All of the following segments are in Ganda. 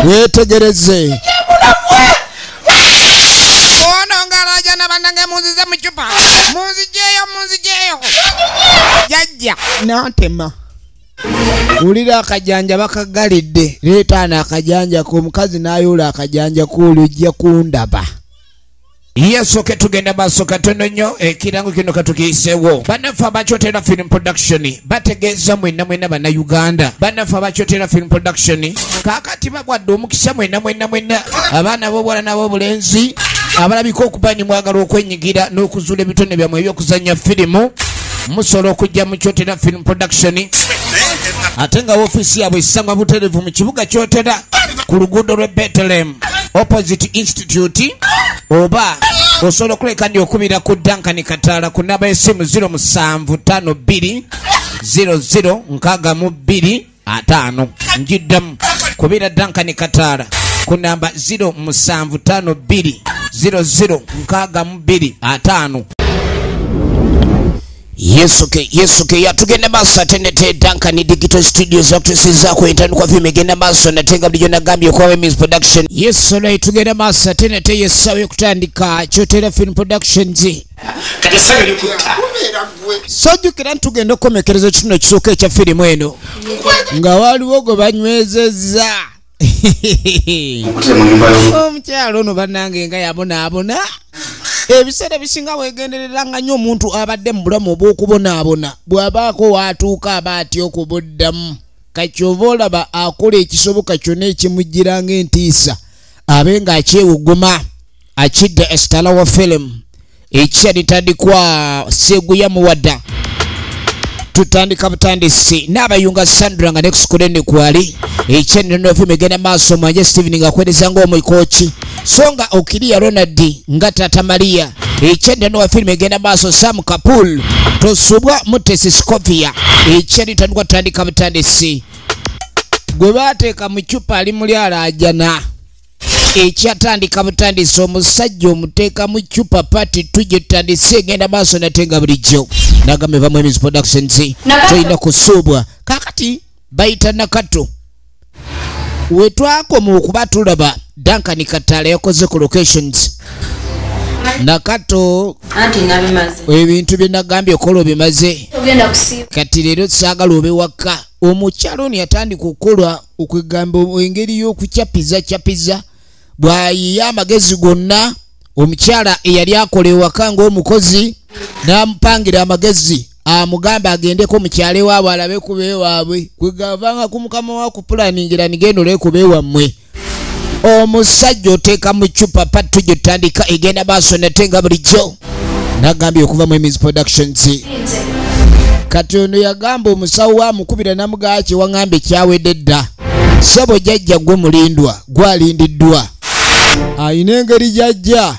wetegereze ono ngaraja na bandange muzize mu chupa muzijeyo jajja natema ulira akajanja bakagalidde leetana akajanja ku mukazi n'ayula akajanja kulujja kundaba yesoke tugenda maaso katono nnyo ekirango kino katukiisewo bannaffe abakyotera film production bategeeza mwenna bannayuganda bannaffe abakyotera film production kaakati babwadde omukisa mwenna abaana b'obuwala n'ab'obulenzi abalabika okuba ni mwagala okwenyigira n'okuzuula ebitone byammwe ebyokuzannya firimu musobola okujja mu kyotera film production ate nga ofiisi yaabwe esangwa butereevu mu kibuga kyotera ku luguudo lw'e Bethlehem opposite institute oba osobola okuleka ndi okubira ku Duncan Kataala ku namba y'essimu 0752 0062 njiddamu kubira Duncan Kataala ku namba 0752 0062 yesuke yatugenda maaso atendete Duncan Digital Studios okutusizaako entandikwa filmu egenda maaso natenga bulijjo nagambye kwa Women's Production yesola tugenda maaso atendete yesawe okutandika kyotera film productions kati saga likutta sojjukira ntugenda okukomekereza kino ekisooka ekya firimu eno nga waliwo gwe banywezezza omukyalo ono bannange nga yabonaabona ebiseera bisinga wegendereranga nnyo omuntu abadde mu bulamu obw'okubonaabona bw'abaako waatuuka aba atya okubuddamu kakyova olaba akola ekisoboka kyonna ekimujjiranga entiisa abe ng'akyewuguma akidda estala wa filimu ekisa litandikwa Seguya Muwada tutandika butandisi n'abayunga Sandra nga nekusukule kwali ekyenno filmu egenda maaso mwanje Steven nga akwereza ng'omwikoki songa Okiria Ronald nga Tata Maria ekyenno wa filmu egenda maaso Sam Kapul tosubwa Mutesi Scovia ekyeri tandikwa tandika butandisi gwe bateeka mu cupa ali muli alajana ekyatandika butandisi omusajja omuteeka mu cupa pati tujje tutandise egenda maaso natenga bulijjo nagambe va Women's Productions toyina kusuubwa kakati bayita Nakato wetwakoma okuba tulaba Duncan Kataala yakoze ku locations Nakato anti nabimaze ebintu bye nagambye okola obimaze ogenda kusiiba kati leero saagala obe waka omukyalo ono yatandika okukolwa okwegamba engeri y'okukyapiza bw'ayiya amagezi gonna omukyala eyali akola ewaka ng'omukozi n'amupangira amagezi amugamba agendeko mukyale waabwe alabe kuba ewaabwe kwegavanga ku mukama wa kupulaningira nigenda olekuba ewammwe omusajja oteeka mu cupa pati tujje tutandika egenda maaso natenga bulijjo nagambye okuva mu Women's Productions kati ono yagamba omusawo wamukubira namugaki waŋŋambe kyawedde dda sebo jjajja gwe mulindwa gwalindiddwa ayina engeri jjajja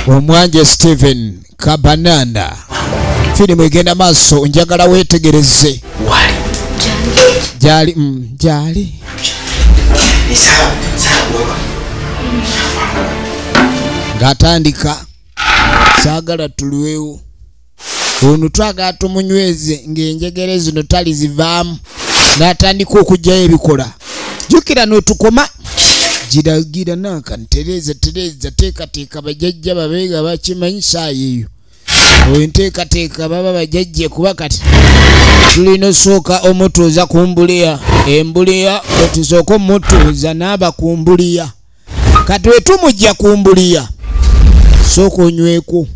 omwanje Steven Kabanana firimu egenda maaso njagala weetegereze jali ng'atandika saagala tulwewo ono twagala tumunyweze ng'enjegere zino tali zivaamu n'atandika okugyayo ebikola jjukira n'otukoma gira nanka ntereza teekateeka bajjajja babeega bakimanyi saayo eyo enteekateeka baba bajjajje kuba kati tulina osooka omutuuza ku mbuliya embuliya otusooka omutuuza n'aba ku mbuliya kati wetumujja ku mbuliya sooka onyweko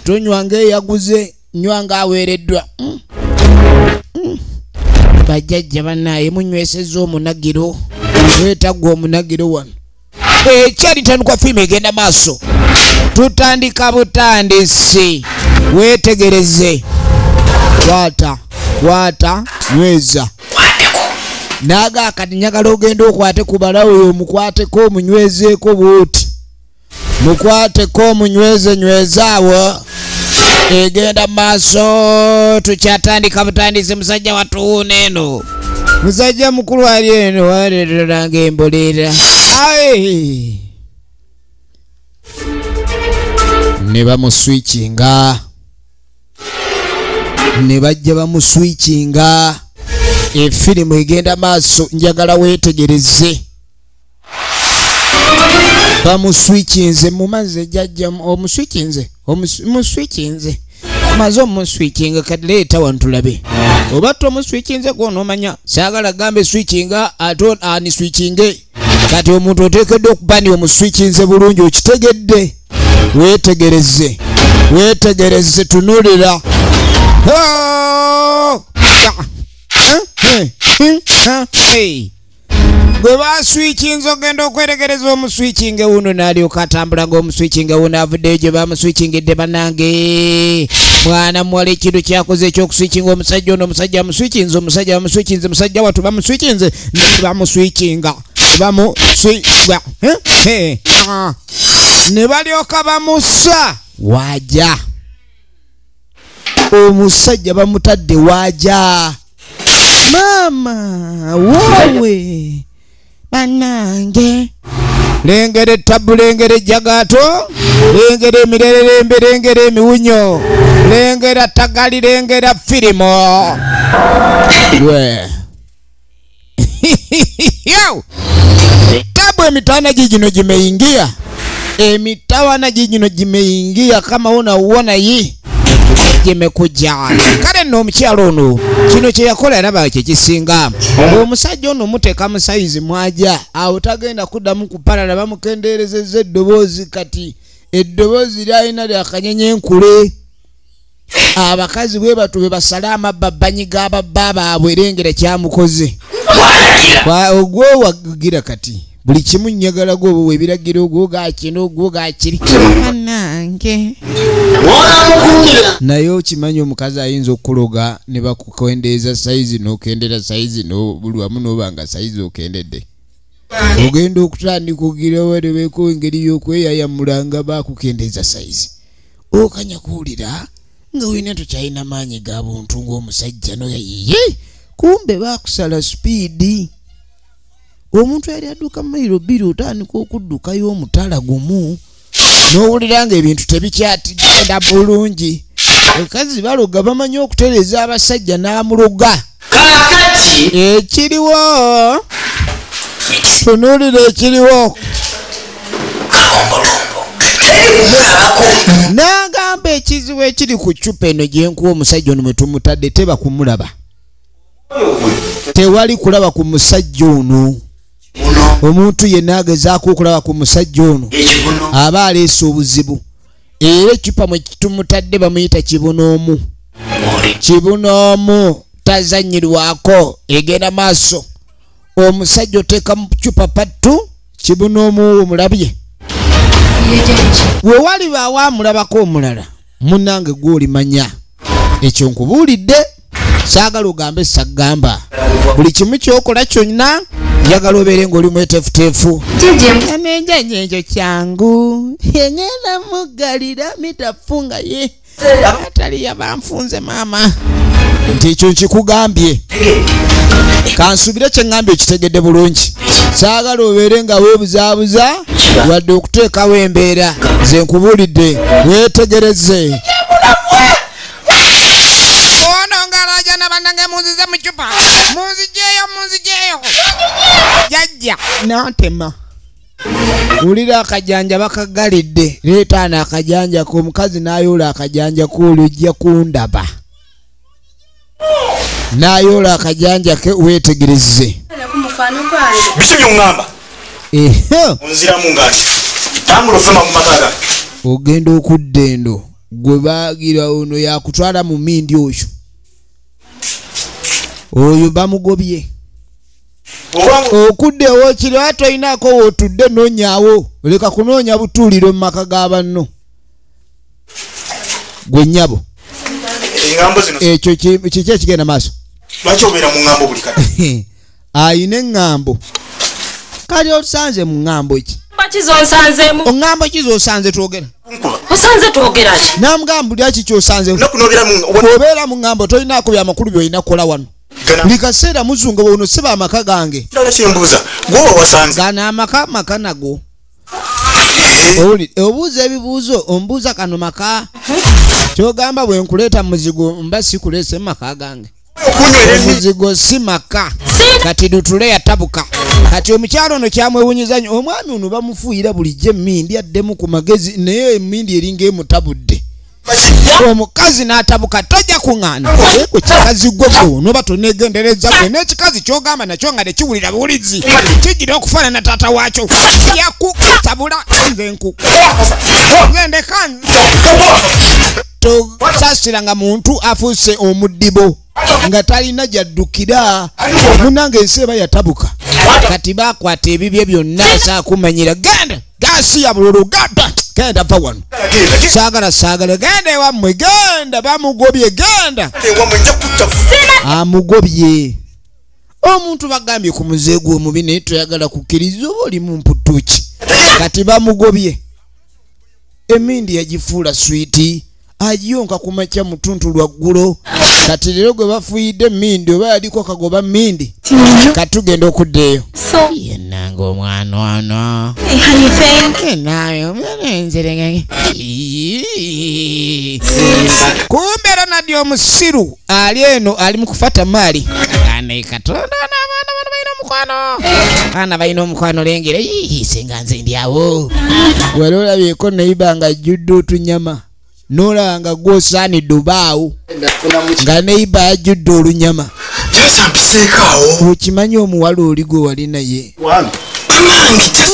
tonywa ng'eyaguze nywa ng'aweereddwa bajjajja bannaaye munywesezza omunagiro weetagwa omunagiro wano ekyali tandikwa firimu egenda maaso tutandika butandisi weetegereze kwata nyweza naga kati njagala ogenda okwate kubalawo oyo omukwateko omunywezeeko bwoti mukwateko omunywezaawo egenda maaso tukyatandika butandisi musajja watuwuuna eno musajja mukulu ali eno waleeteranga embolera ne bamuswikinga ne bajja bamuswikinga Efirimu egenda maaso njagala weetegereze. Bamuswichinze mumaze jajja omuswichinze. Maze omuswichinga kati leeta wantulabe. Oba tomuswichinze gwono omanya saagala gambe swichinga aton ani swichinge. Kati omuntu oteekeddwa okubani omuswichinze bulungi okitegedde. Weetegereze tunulira. Gwe baswichinze ogenda okweregereza omuswichinge wuno n'alyoka atambula ng'omuswichinge wuno avuddeyo gye bamuswicingidde bannange. Mwana muwala ekintu kyakoze ekyokuswichinga omusajja ono omusajja amuswichinze musajja watu bamuswichinze bamuswicinga ne balyoka bamussa waaja. Omusajja bamutadde waaja. Mama wowe bannange. Lengere tabu, lengere jagato, lengere mirerembe, lengere miwunyo, lengera tagali, lengera filimo. Yo! Tabu emitana jijino jimeingia. Emitawana jijino jimeingia kama unaona hii. Jimekuja. Kale no mkyalo ono kino kye yakola alaba kye kisinga. Omusajja ono muteeka mu size mwaja awo tagenda kuddamu kupalala bamukendeerezezza eddoboozi kati eddoboozi lyalina lya kanyenye enkule. Abakazi bwe batu be basala amabba banyiga ababba baabwe erengera kyamukoze. Ogwo wagira kati buli kimu nyagala gwo webiragiro ogwo gakino ogwo gakiri. Nange naye okimanyi omukazi ayinza okuloga ne bakukendeeza sayizi n'okendera sayizi buli wamu n'obanga sayizi okendedde. Ogenda okutandika okugira wadebeeko engeri y'okweyayamulanga bakukendeeza sayizi. Okanya kuwulira nga wina tokyalina maanyi ga buntu ng'omusajja noyayiye kumbe bakusala sipiidi. Omuntu yali adduka mayiro 2 otandika okuddukayo omutala gumu n'owulira nga ebintu tebikyatidda bulungi. Ekazi baloga bamanyi okutereeza abasajja n'amuloga. Ekiriwo tunuulira ekiriwo. N'agamba ekizibu ekiri ku ccupa eno gyenkuwa omusajja ono mwe tumutadde teba kumulaba. Tewali kulaba ku musajja ono. Omuntu yenna agezaako okulaba ku musajja ono aba aleese obuzibu. Era eccupa mwe tumutadde bamuyita kibunoomu. Kibunoomu tazanyirwako egenda maaso. Omusajja oteeka mu ccupa pattu kibunoomu omulabye. We wali baawamulabako omulala munnange gw'olimanya. Ekyo nkubuulidde saagala ogambe sagamba. Buli kimu kyokola kyonna njagala obeere ng'oli mweteefuteefu. Enenjanyenjo kyangu engenda muggalira mitafunga ye ataliya banfunze maama. Nti ekyo nkikugambye. Kansubire kye ngambye okitegedde bulungi. Saagala obeere nga weebuzaabuza wadde okuteekawo embeera. Nze nkubuulidde weetegereze. Jana bandange munzize mu chupa. Munzijeyo. Jajja n'atema. Ulira akajanja bakagalidde. Leetaana akajanja ko omukazi n'ayoola akajanja k'olujja kundaba. N'ayoola akajanja ke weetegereze. Biki by'ongamba? Onziramu ngati. Tambula ofema mu mataga. Ogenda okudda endo. Gwe baagira ono yakutwala mu mindi oyo. Oyo bamugobye. Okudde wokiri atoyinaako wotudde noonyaawo. Leka kunoonya butuuliro mu maka g'abanno. Gwe nnyabo. Engambo zino. Ekyo kiki ekigenda maaso? Lwaki obeera mu ngambo buli kati? Ayina engambo. Kali osanze mu ngambo ki? Bakizonsanzeemu. Ongambo kizosanze twogera. Osanze twogera ki? Namugambo lyaki kyosanze. Obeera mu ngambo tolinaako byamakulu by'olina kukola wano. Buli kaseera muzunga wono seba amaka gange. Gana amaka nago. Obuuza ebibuuzo ombuuza kano maka. Kyogamba bwe nkuleeta muzigo mba sikuleese maka gange. omuzigo si maka kati dutule yatabuka kati omukyalo ono kyamwewunyisa nnyo omwami ono bamufuuyira bulijjo emmindi addemu ku magezi naye emmindi eringa emutabudde omukazi n'atabuka tojja kuŋŋaana ku kikazi gwe noba toneegendereza gwe n'ekikazi ky'ogamba nakyo nga tekiwulira buwulizi kigira okufaanana taata waakyo yakutabula nze nku gendeka tosasiranga muntu afuuse omuddibo nga talina gyaddukira munange ensi eba yatabuka kati bakwata ebibye byonna saakumanyira genda gasi ya bululu genda va wano saagala genda ewammwe genda bamugobye genda amugobye omuntu bagambye ku muzeegu omubi naye toyagala kukkiriza oba oli mu mputuki kati bamugobye emindi yagifuula switi ajiyonka ku makya mutuntu lwaggulo kati leero gwe bafuuyidde emmindi oba yaliko kagoba mmindi katugenda okuddeeyo yennanga omwana ono naye omuenzerenge kumbe era naddi omusiru ali eno ali mu kufata maali ane katonda n'abaana bano balina omukwano abaana balina omukwano lengere senga nze ndyawo wali olabyeko nayiba nga ajjudde otunyama n'olaba gw'osaanidde obaawo nga neiba yajjudde olunyama okimanyi omuwala oli gwe wali naye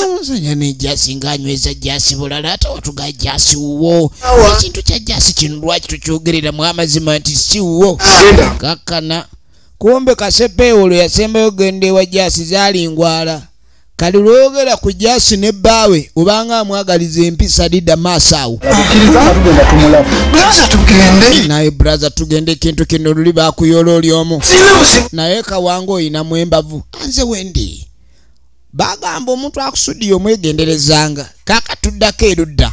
omusajja nejasi ng'anyweza jasi bulala ate watuga jasi wuwo ekintu kya jasi kino lwaki tukyogereramu amazima nti si wuwo kakkana kumbe kasepeewolo yasembayo genda ewa jasi zaalingwala kali lwogera ku jasi ne bbaawe obanga amwagaliza empisa lidda maaso awo naye braza tugende ekintu kino luli bakuyola oli omu naye kawango oyinamu embavu anze wendi bagamba omuntu akusudiyo omwegenderezanga kakatuddako erudda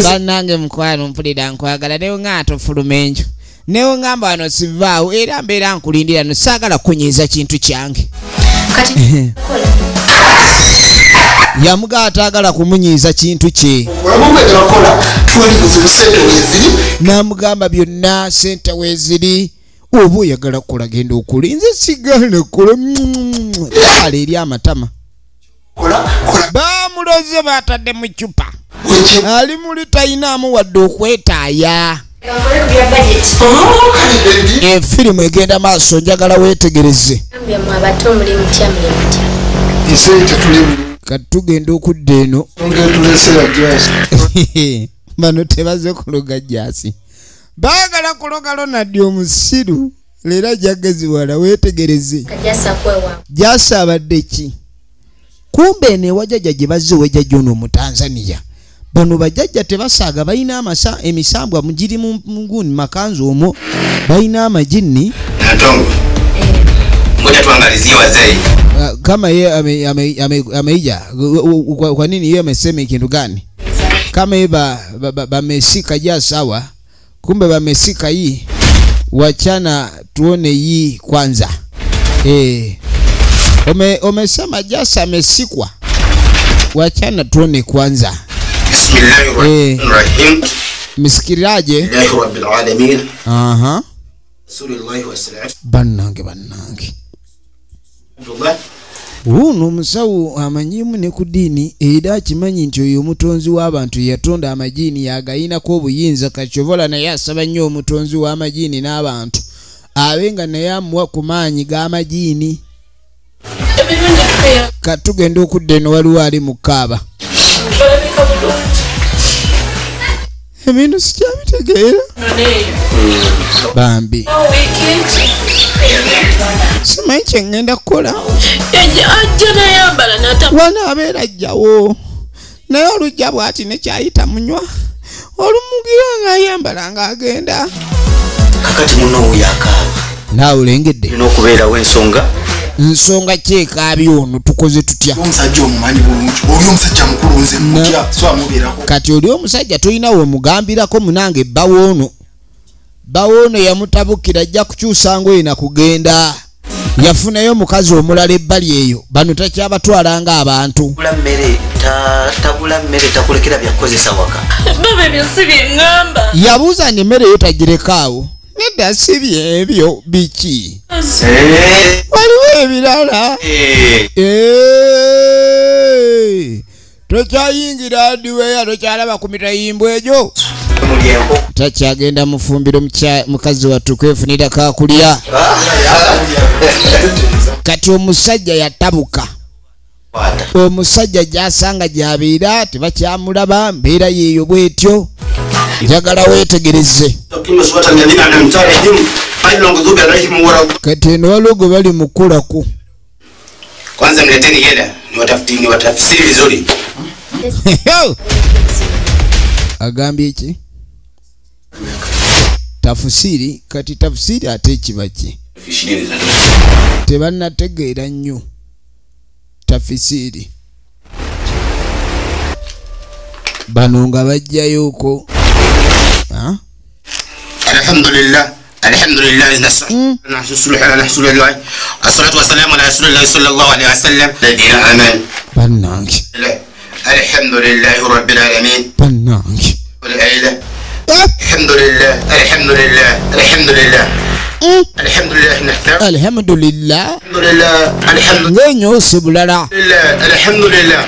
bannange mukwano mpulira nkwagala newe ng'ate ofuluma enjo newe ngamba wano sivaawo era mbeera nkulindira no saagala kunyiiza kintu kyange yamuga ataagala kumunyiiza kintu kye namugamba byonna sente weeziri oba oyagala kukola genda okula nze sigala kola ala eri amatama bamuloze batadde mu cupa ali muli tayinaamu wadde okwetaaya efirimu egenda maaso njagala weetegereze kati tugenda okudda eno bano tebaze kuloga jasi baagala kuloga Ronald omusiru leero jagaziwala weetegereze jasi abadde ki kumbe newajajja gye bazze wejajja ono mu Tanzania bano bajajja tebasaaga balina emisambwa mugiri munguni makanzu omwo balina amajini kama ye ameija kwa nini yeye amesema kintu gani kama ye bamesika ja sawa kumbe bamesika hii wachana tuone hii kwanza umesema jasa amesikwa wachana tuone kwanza Bismillahirrahmanirrahim. Misikiraje Rabbil alamin. Aha. Sallallahu wasallam. Bannange. Uno omusawo amanyimu ne ku ddiini era akimanyi nti oyo omutonzi w'abantu yatonda amajini yagayinako obuyinza kakyovola naye asaba nnyo omutonzi w'amajini n'abantu abenga naye amuwa ku maanyi g'amajini katugenda okudda eno waliwo ali mu kaaba ebintu sikyabitegeera bambi simanyi kyengenda kukola wana abeera ajjawo naye olujja bwati nekyayita munywa olumugira ng'ayambala ng'agenda Kakati muno uyakaaba naawe olengedde n'okubeerawo ensonga kyekaabi ono tukoze tutya omusajja omumanyi bulungi oli omusajja mukulu nze mutya so amubeerako kati oli omusajja tolinawo omugambirako munange bawoono yamutabukira ajja kukyusa ngoye na kugenda yafunayo omukazi omulala ebbali eyo bano takyabatwalanga abantu tabula mmere takulekera byakozesa waka baba ebyo si bye ŋŋamba yabuuza nti emmere yo tagirekaawo nedda si byebyo biki waliwo ebirala tokyayingira adiweya tokyalaba ku mitayimbo egyo takyagenda mufumbiro mukazi wattu kwefunira kakulya kati omusajja yatabuka omusajja gyasanga gyabeera tebakyamulaba mbeera yeeyo bwetyo njagala weetegereze kati eno waliwo gwe bali mukulaku kwanza mleteni hela niwatafsiri vizuri. agambye ki tafusiri kati tafusiri ate kibaki tebannategeera nnyo tafisiri bano nga bajjayoko alhamdulillah الصلاة والسلام على رسول الله صلى الله عليه وسلم الذين آمنوا بنانك الحمد لله رب العالمين بنانك والعيلة الحمد لله الحمد لله الحمد لله الحمد لله نحتاج الحمد لله الحمد لله الحمد لله الحمد لله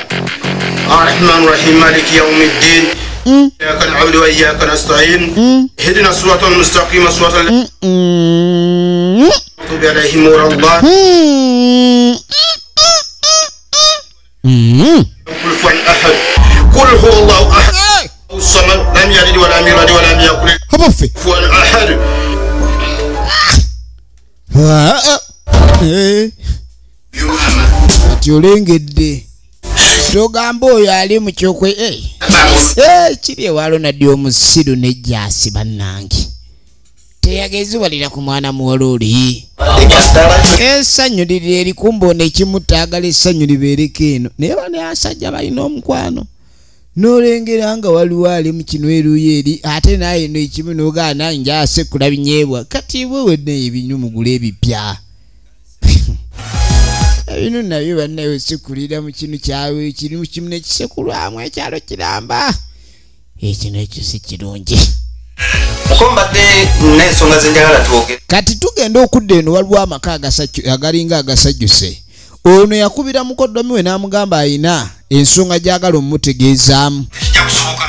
الرحمن الرحيم مالك يوم الدين إياك نعبد وإياك نستعين اهدنا الصراط المستقيم صراط الذين أنعمت عليهم غير الضالين كل أحد قل هو الله أحد الصمد لم يلد ولم يولد ولم يكن له كفوا أحد tulengedde togamba oyo ali mu kyokwe kiri ewalo naddi omusiru nejjasi bannange teyagezibwalira ku mwana muwala oli essanyu liri erikumboona ekimutaagala essanyu libeereko eno naye bano asajja balina omukwano n'olengera nga waliwo ali mu kino eruuyi eri ate naye no ekimu n'ogaana njase kula binyeebwa kati bwe wedde ebinyu mugula ebipya ebintu nabyo bannayo sikulira mu kinu kyawe kirimu kimu nekisekulwamu ekyalo kiramba ekino ekyo si kirungi mukombadde n'ensonga zenjagala twogere kati tugenda okudda eno waliwo amaka agalinga agasajjuse ono yakubira mukoddomi we n'amugamba ayina ensonga gyagala omumutegeezaamu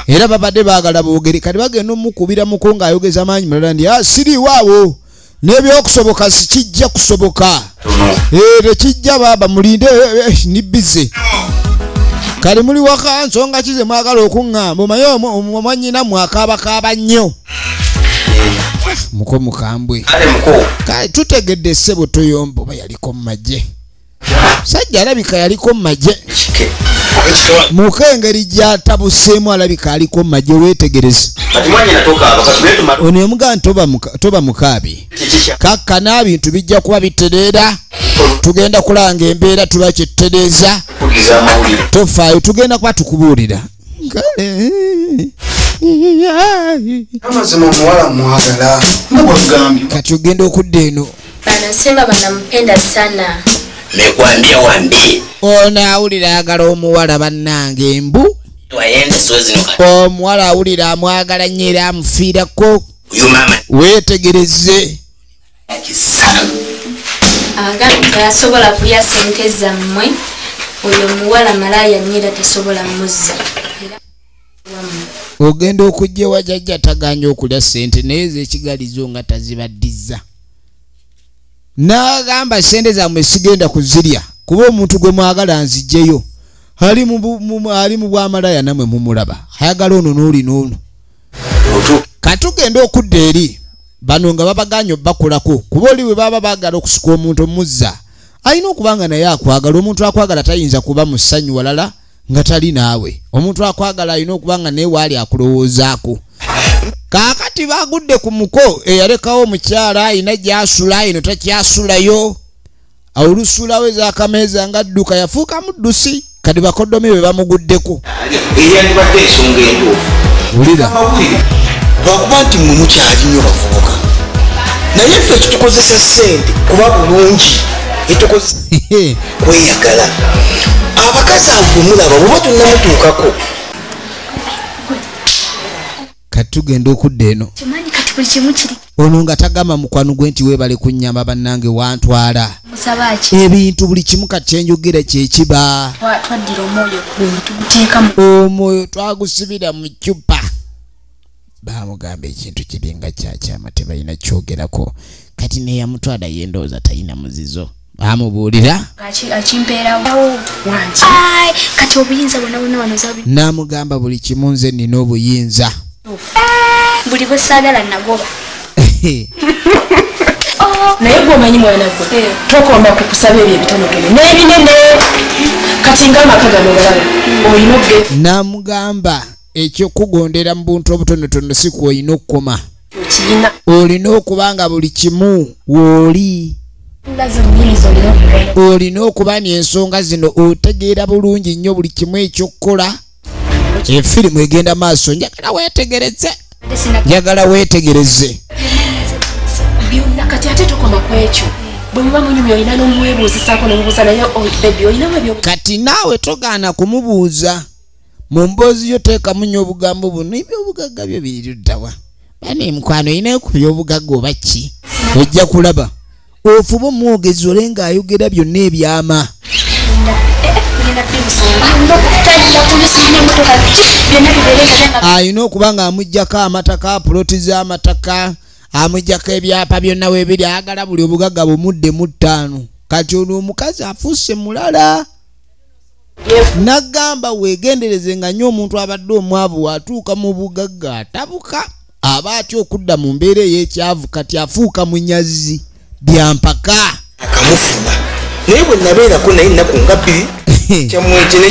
era babadde baagala boogere kati bagenda omukubira muko ng'ayogeza maanyi malala ndi siriiwaawo n'ebyokusoboka sikijja kusoboka tekijja baba mulinde ni bize kali muli waka nsonga kize mwagala okuŋŋamba omaye omwanyina mwakaabakaaba nnyo muko mukambwe kale tutegedde ssebo toyombo ba yaliko mu magye sajja alabika yaliko mu magye muko engeri gyatabuseemu alabika aliko mu magye weetegereze ono emugaa nti toba mukaabi kakkana bintu bijja kuba bitereera tugenda kulanga embeera tuba kyettereeza tofaayo tugenda kuba tukubuulira amazima omuwala mwagala mugambye kati ogenda okudda eno banasema banampenda sana mekwambia wambie ono awulira ayagala omuwala bannange embu wayende sozino omuwala awulira amwagala nnyo era amufiirako uyu mama weetegereze yakisana agambye tasobola kulya sente zammwe oyo muwala malaya nnyo era tesobola muzza ogenda okujja wajajja taganya okulya sente naye ez'ekigalizo nga tazibaddiza n'agamba sente zammwe sigenda kuzirya kuba omuntu gwe mwagala nzijjeyo ali mu bwamalaya namwe mumulaba ayagala ono n'oli n'ono katugenda okudda eri bano nga babaganya bakolako kuba oli bwe baba baagala okusuka omuntu omuzza alina okuba nga naye akwagala omuntu akwagala tayinza kuba mu ssanyu walala nga tali naawe omuntu akwagala alina okuba nga naye waali akulowoozaako kaakati bagudde ku muko eyalekawo omukyala ayina gy'asula eno takyasulayo olusuulawo ez'akameeza nga dduka yafuuka muddusi kati bakoddomi bwe bamuguddeko eyandibadde ensonga entuufu wulira lwakuba nti mwe mukyali nnyo bavubuka naye ffe ekitukozesa ssente kuba bulungi etukozesa kweyagala abakazi abo bwe mulaba bweba tunnamutuukako kati tugenda okudda eno kimanyi kati buli kimu kiri ono nga tagamba mukwano gwe nti weebale kunnyamba bannange wantwala ebintu buli kimu kati enjogera kyekiba twaddira omwoyo tuguteeka omwoyo twagusibira mu ccupa bamugamba ekintu kiri nga kyakyama tebalina kyogerako kati neyamutwala yendooza talina muzizo bamubuulira akimpeerawo kati obuyinza bwona wano zabi namugamba buli kimu nze nina obuyinza buli bwe saagala nagoba naye gwe omanyi mwana gwe tokomba kukusaba ebyo ebitonogere n'ebinene kati ng'amaka gano galaba olina oge namugamba ekyokugondera mu buntu obutonotono si kwolina okukoma okiyina olina okuba nga buli kimu wooli olina okuba n'ensonga zino otegeera bulungi nnyo buli kimu ekyokukola efirimu egenda maaso njagala weetegereze byonna kati ate tokoma ku ekyo bwe muba munyumya olina n'omwebuuzisaako n'omubuuza naye bebi olinamu ebyo kati naawe togaana kumubuuza mu mboozi yo teekamu nnyo obugambo buno ebyobugagga byo biriruddawa bana emukwano olina ku byobugagga oba ki ojja kulaba ofuba omwogezi ole ng'ayogera byonna ebyama ayina okuba ng'amuggyako amataka puloti z'amataka amuggyako ebyapa byonna weebiri ayagala buli obugagga bumudde mu 5 kati ono omukazi afuuse mulala nagamba weegendereze nga nnyo omuntu abadde omwavu atuuka mu bugagga atabuka aba atya okudda mu mbeera ey'ekyavu kati afuuka munyazi byampaka akamufuna naye bwe nabeerako naye nnaku nga 2 kyamwekine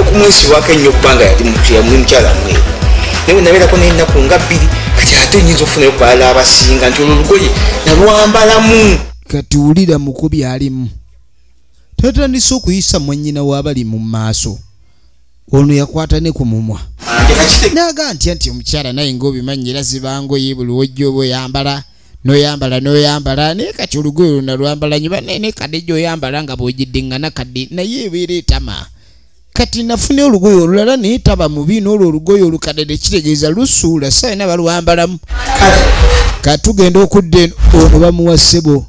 kumwesibwako ennyo okubanga yali mukyala mweru naye bwe nabeerako naye nnaku nga 2 kati ate nyinza okufunayo kubalala abasinga nti olwo olugoye nalwambalamu kati wulira mukubi alimu tatandise okuyisa mwannyina w'abali mu maaso ono yakwata ne ku mumwa naga ntya nti omukyala naye ng'obimanyi era zibangoye buli wojja oba oyambala n'oyambala naye kati olugoye luna lwambala nyo banene kadde gy'oyambala nga bw'ogiddiŋŋana kadde naye ebeera etama kati nafune olugoye olulala naye taba mubi n'olwo olugoye olukadde kitegeeza lusuula sayina balwambalamu katugenda okudda eno ono bamuwa ssebo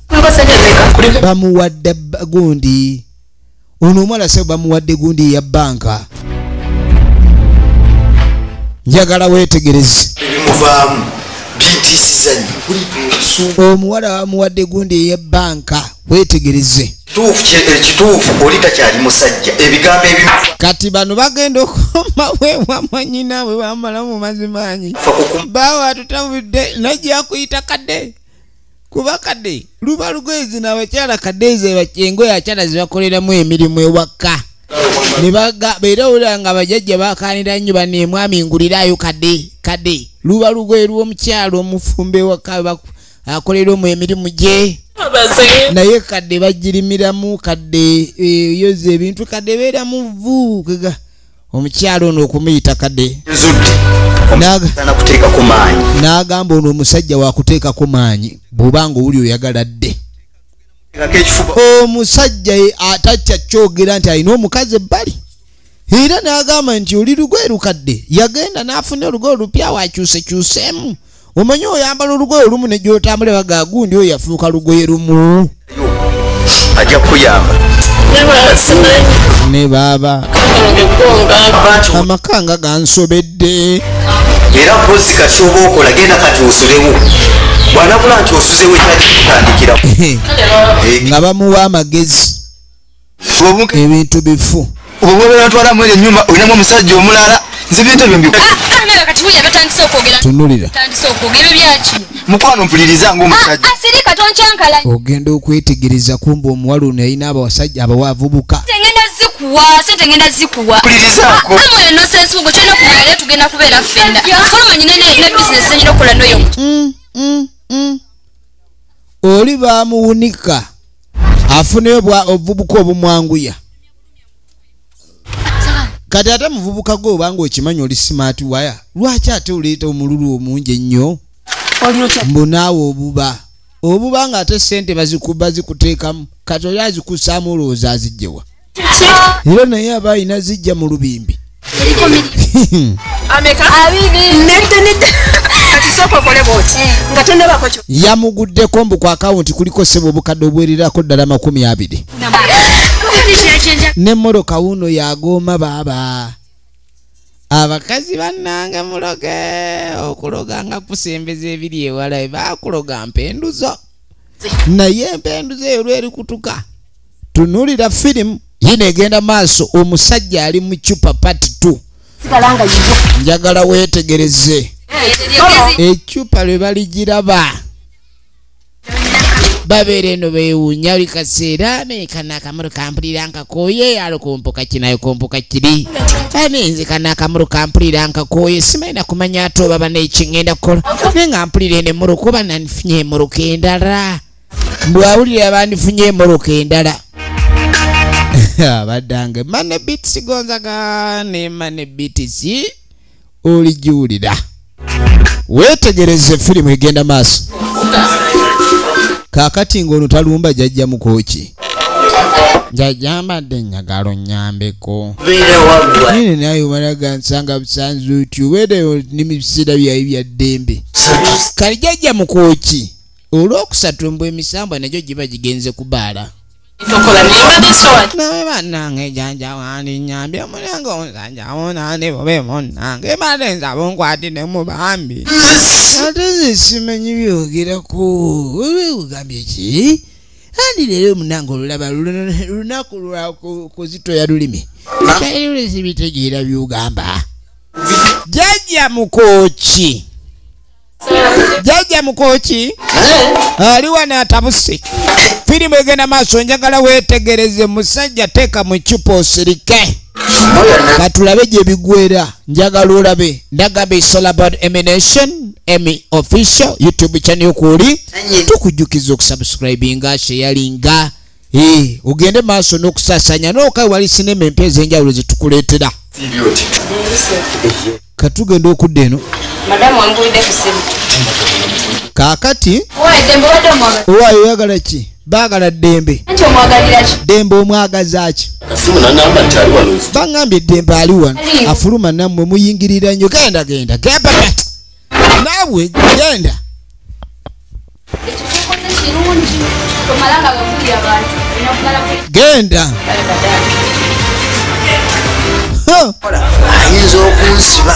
bamuwadde gundi ono omwala ssebo bamuwadde gundi eya bbanka njagala weetegereze bimuvaamu bintiisizanyi omuwala bamuwadde gundi ey'ebbanka weetegereze ekituufu oli takyali musajja ebigambo ebimu kati bano bagenda okoma weewa mwanyina bwe bamala mu mazimanyi baawa atutabudde najja kuyita kadde kuba kadde luba lugoye zino abakyala kadde engoye akyala zibakoleramu emirimu ewaka beera olira nga abajjajja bakaanira nnyo baneemwami nguliraayo kadde luba lugoye lw'omukyala omufumba ewaka akoleramu emirimu gye naye kadde bagirimiramu kadde yoza ebintu kadde beeramu vuukega omukyala ono okumuyita kadde n'agamba ono omusajja wakuteekako maanyi bw'obanga owuli oyagala dde omusajja atatya kyogera nti alina omukazi ebbali era n'agamba nti oli lugoye lukadde yagenda n'afuna olugoye olupya wakyusekyuseemu omanyi oyambala olugoye olumu ne gy'otambula baga gundi oyo yafuuka lugoye lumu ajja kukuyamba ne baaba amaka nga gansobedde era mpozi kati oba okola genda kati osolewo bwanabula nti osuzewo ekyakitandikira nga bamuwa amagezi ebintu bifu obwobeera ntwalamu eyo ennyumba olinamu omusajja omulala nze bintu ebyo tunulira mukwano mpuliriza ngaomusajja ogenda okwetegereza kumba omuwala ono yalina abawasajja abawavubuka ngenda zikuwa mpulirizaako nosensugo kyolina kumanya tugenda kubeera fenda fulumanyi ne bizinesi enyina okukola noyo oli bamuwunika afuneyo obuvubuka obumwanguya kati ate muvubuka gwe obanga okimanyi oli smart waya lwaki ate oleeta omululu omungi ennyo mbunaawe obuba nga ate sente bazikuba zikuteekamu kati oli azikusaamu olowooza azijjewa era naye aba ayina zijja mu lubimbi kati soko kole boti nga tonnabako kyo yamuguddeko mbu ku akawunti kuliko ssebo obukadde obwerirako ddala 20 n'emmoroka wuno yagooma baaba abakazi bannange muloge okuloga nga kusembeza ebiri ewala baakuloga mpenduzo naye empenduzo eyo lweri kutuka tunulira firimu yino egenda maaso omusajja ali mu cupa part 2 njagala weetegereze ecupa lwe baligiraba babeera eno beewuunya buli kaseera ameekana akamaro kampulira nkakooye alokompoka kinayo kompoka kiri anenze kana akamaro kampulira nkakooye simalina kumanya ate oba baneekingenda kukola naye nga mpulira eno emmoroka oba nandifunye emmoroka endala mbwawulira abandifunye emmoroka endala abaddange mane bitsi gonzaga ne mane bitisi oligiwulira weetegereze firimu egenda maaso kaakati ng'ono talumba jajja mukooki jajja mbadde njagala nnyambeko nine naye omalaga nsanga busanzi otyo weereyo n'ebiseera byayi bya ddembe kali jajja mukooki olwokusatu mbw emisambwa nagyo giba gigenze kubaala nawe bannange janja wandi nyambye mulyange omusajja wonande bobe munnange bade nsaba onkwatire mu bambi ate ze simanyi byogerako olwekugambye ki andi leero munange olulaba lunaku lwa kuzitoya lulimi kaire sibitegeera byogamba jajja mukooki jajja mukooki ali wano atabuse firimu egenda maaso njagala weetegereze musajja teeka mu cupa osirike katulabe gye bigwera njagala olabe ndagamba isola about emination Emmy official YouTube channel kuli tukujjukiza okusubscribinga sharinga ogende maaso n'okusasanya n'okawe wali sinema empya ez'enjawulo zitukuleetera katugenda okudda eno madamu wangulide kusimu kaakati owaayo oyagala ki baagala ddembe ddembe omwagaza ki baŋŋambye eddembe ali wano afuluma nammwe muyingirira nnyo genda naawe genda genda ayinza okunsiba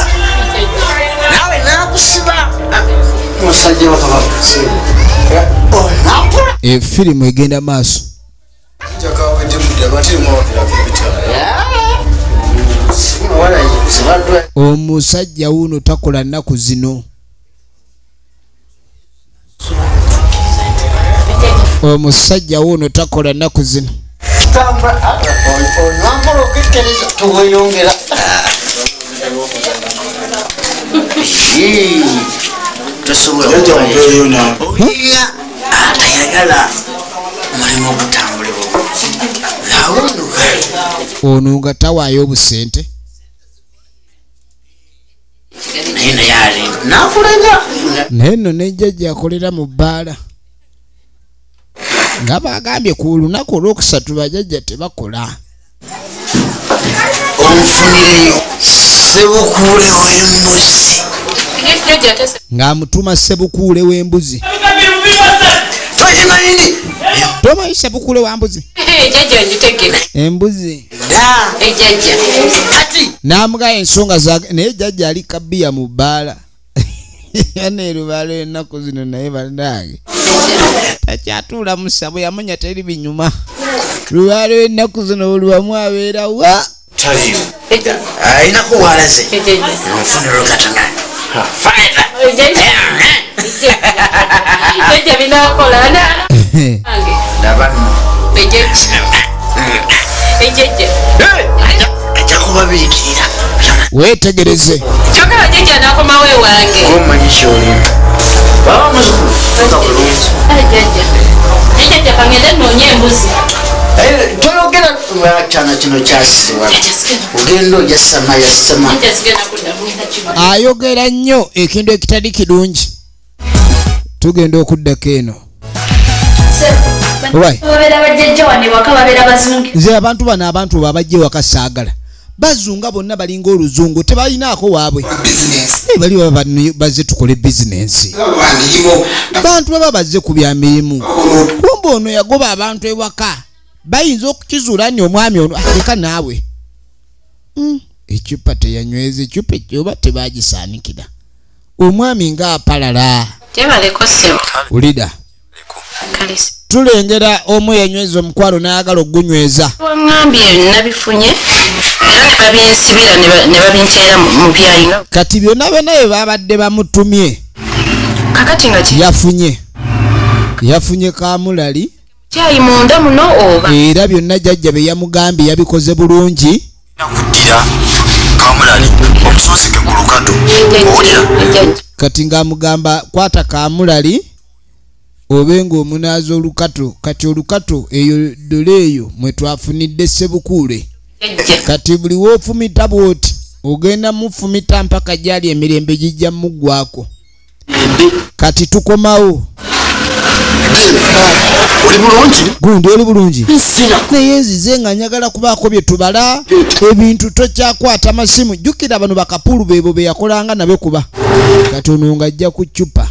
nawe nakusiba musajja wakabakusiba efirimu egenda maaso omusajja wuno takola nnaku zino omusajja wuno takola nnaku zino atayagala mulimu ogutambule ono nga tawaayo obusente naye nno nejjajja akolera mu bbaala nga bagambye ku lunaku olwokusatu bajjajja tebakola onfunireyo sebukuule w'embuzi ng'amutuma sebukuule w'embuzi tomanyi sebukuule wa mbuzi embuzi n'amugayo ensonga naye jjajja ali kabbiya mu bbaala yaneerubaalo ennaku zino naye bannange takyatuula mu ssabo yamanya teri binyuma lubaalo ennaku zino olwamu abeera wa ayinako walaze nfunira okatana ajja kubabiikirira weetegereze kyokala jjajja n'akomawo ewange omanyi kyolimu baba muzukulu fuka bulungi jjajja kangende nnoonye embuzi toyogera kyana kino kyasiwa ogenda oja samayasama ayogera nnyo ekintu ekitali kirungi tugenda okuddako eno nze abantu bano abantu bo abajja ewaka saagala bazunga bonna balinga oluzungu tebalinaako waabwe bali baba bazze tukole bizinensi bantu baba bazze ku bya mirimu kumbe ono yagoba abantu ewaka bayinza okukizuula nti omwami ono ateka naawe ekyupa teyanyweza ekyupa ekyoba tebagisaanikira omwami ng'apalala ulida tulengera omu yanyweza omukwalo n'ayagala ogunyweza wangambye nabifunye era ne babinsibira ne babinteera mu byayi kati byonna byonna bye babadde bamutumye kakati nga yafunye kamulali kyayi munda muno oba era byonna jjajja bye yamugambye yabikoze bulungi nakuddira kamulali omusooseke ku lukato owulira kati ng'amugamba kwata kamulali obe ng'omunaaza olukato kati olukato eyo dole eyo mwe twafunidde Sebukuule kati buli woofumita bw'oti ogenda mufumita mpaka gyali emirembe gijja muggwako kati tukomawo oli bulungi gundi oli bulungi naye nzize nga njagala kubaako bye tubala ebintu tokyakwata masimu jjukira bano bakapulu beebo be yakolanga nabe kuba kati ono ng'ajja ku ccupa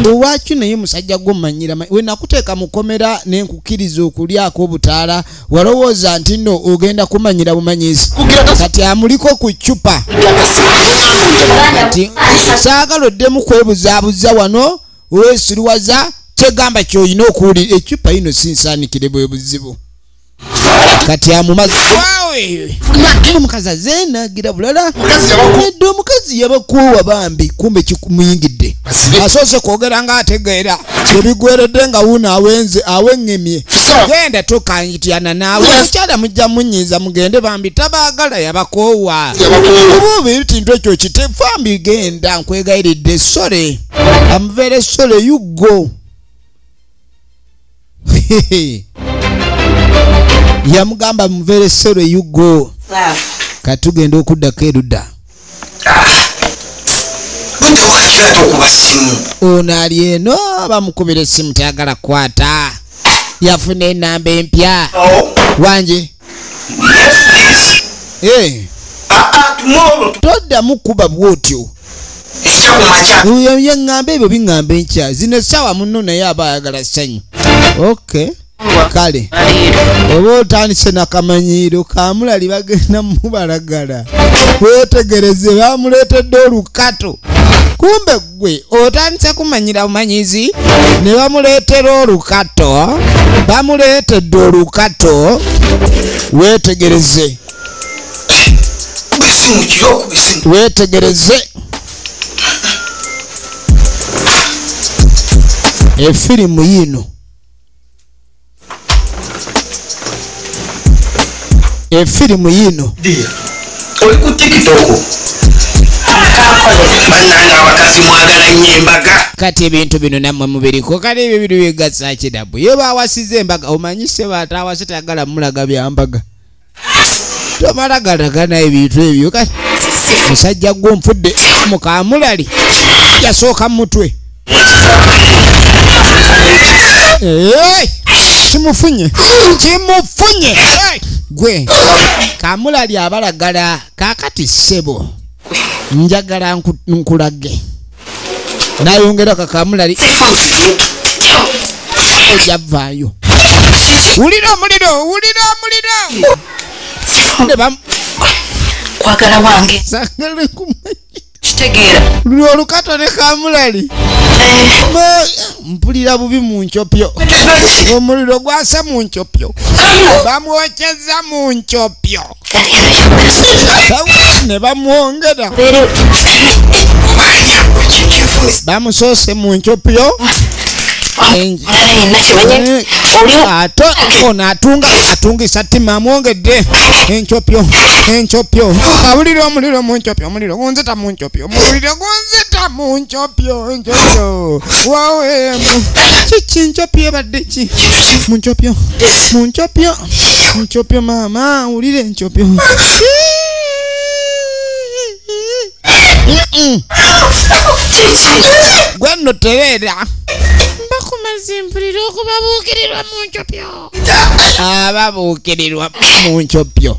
owaki naye musajja gw'omanyira we nakuteeka mukomera n'enkukkiriza okulyako obutaala walowooza nti nno ogenda kumanyira bumanyizi kati amuliko ku ccupa kati saagala oddemu kwebuzaabuza wano weesiriwaza kyegamba ky'olina okuwulira eccupa yino sinsaanikire bwe buzibu kati amumazi wawe omukazi azeenagira bulala edde omukazi yabakoowa bambi kumbe kikumuyingidde asoose kwogera ng'ategeera ebigweredde nga wuno aweŋŋemye genda tokanyityana naawe mukyala mujja munyiiza mugende bambi tabaagala yabakoowa oba ebintu ekyo kitefambi genda nkwegayiridde sole amuveere sole yuggo yamugamba muvere sero yugo katugenda okuddako erudda ono ali eno bamukubira essimu tayagala kwata yafuna enamba empya wanje toddamu kuba bwotyo yaŋŋamba ebyo biŋŋamba enkya zino essaawa muno naye aba ayagala ssanyu okay kale oba otandise nakamanyiiro kamulali bagenda mubalagala wetegereze bamuleetedde olukato kumbe gwe otandise kumanyira bumanyizi ne bamuleetera olukato bamuleetedde olukato wetegereze wetegereze efirimu yino efirimu yino oli ku TikTok bannanga abakazi mwagala nnyo embaga kati ebintu bino nammwe mubiriko kale ebyo biri bigasa kidabu ye baawasiza embaga omanyise baataawase tayagala mulaga byambaga tomalagalaga ebintu ebyo kati musajja gw'onfudde mukamulali yasooka mutwe kimufunye gwe kamulali abalagala kakati ssebo njagala nkulage nayongera kakamulali ojavaayo wulira omuliro kwagala wange sagale kumanyi kitegeera luli olukato ne kamulali mpulira bubi mu nkyopyo omuliro gwasa mu nkyopyo bamwokyeza mu nkyopyo ne bamwongera bamusoose mu nkyopyo ate ono atungisa ttima amwongedde enkyopyo awulira omuliro mu nkyopyo omuliro gunzita mu nkyopyo omuliro gunzita mu nkyopyo wawemu kiki nkyopyo ebadde ki mu nkyopyo maama awulira enkyopyo gwe nno tereera zimpulira okubabuukirirwa mu nkyopyo. Ababuukirirwa mu nkyopyo.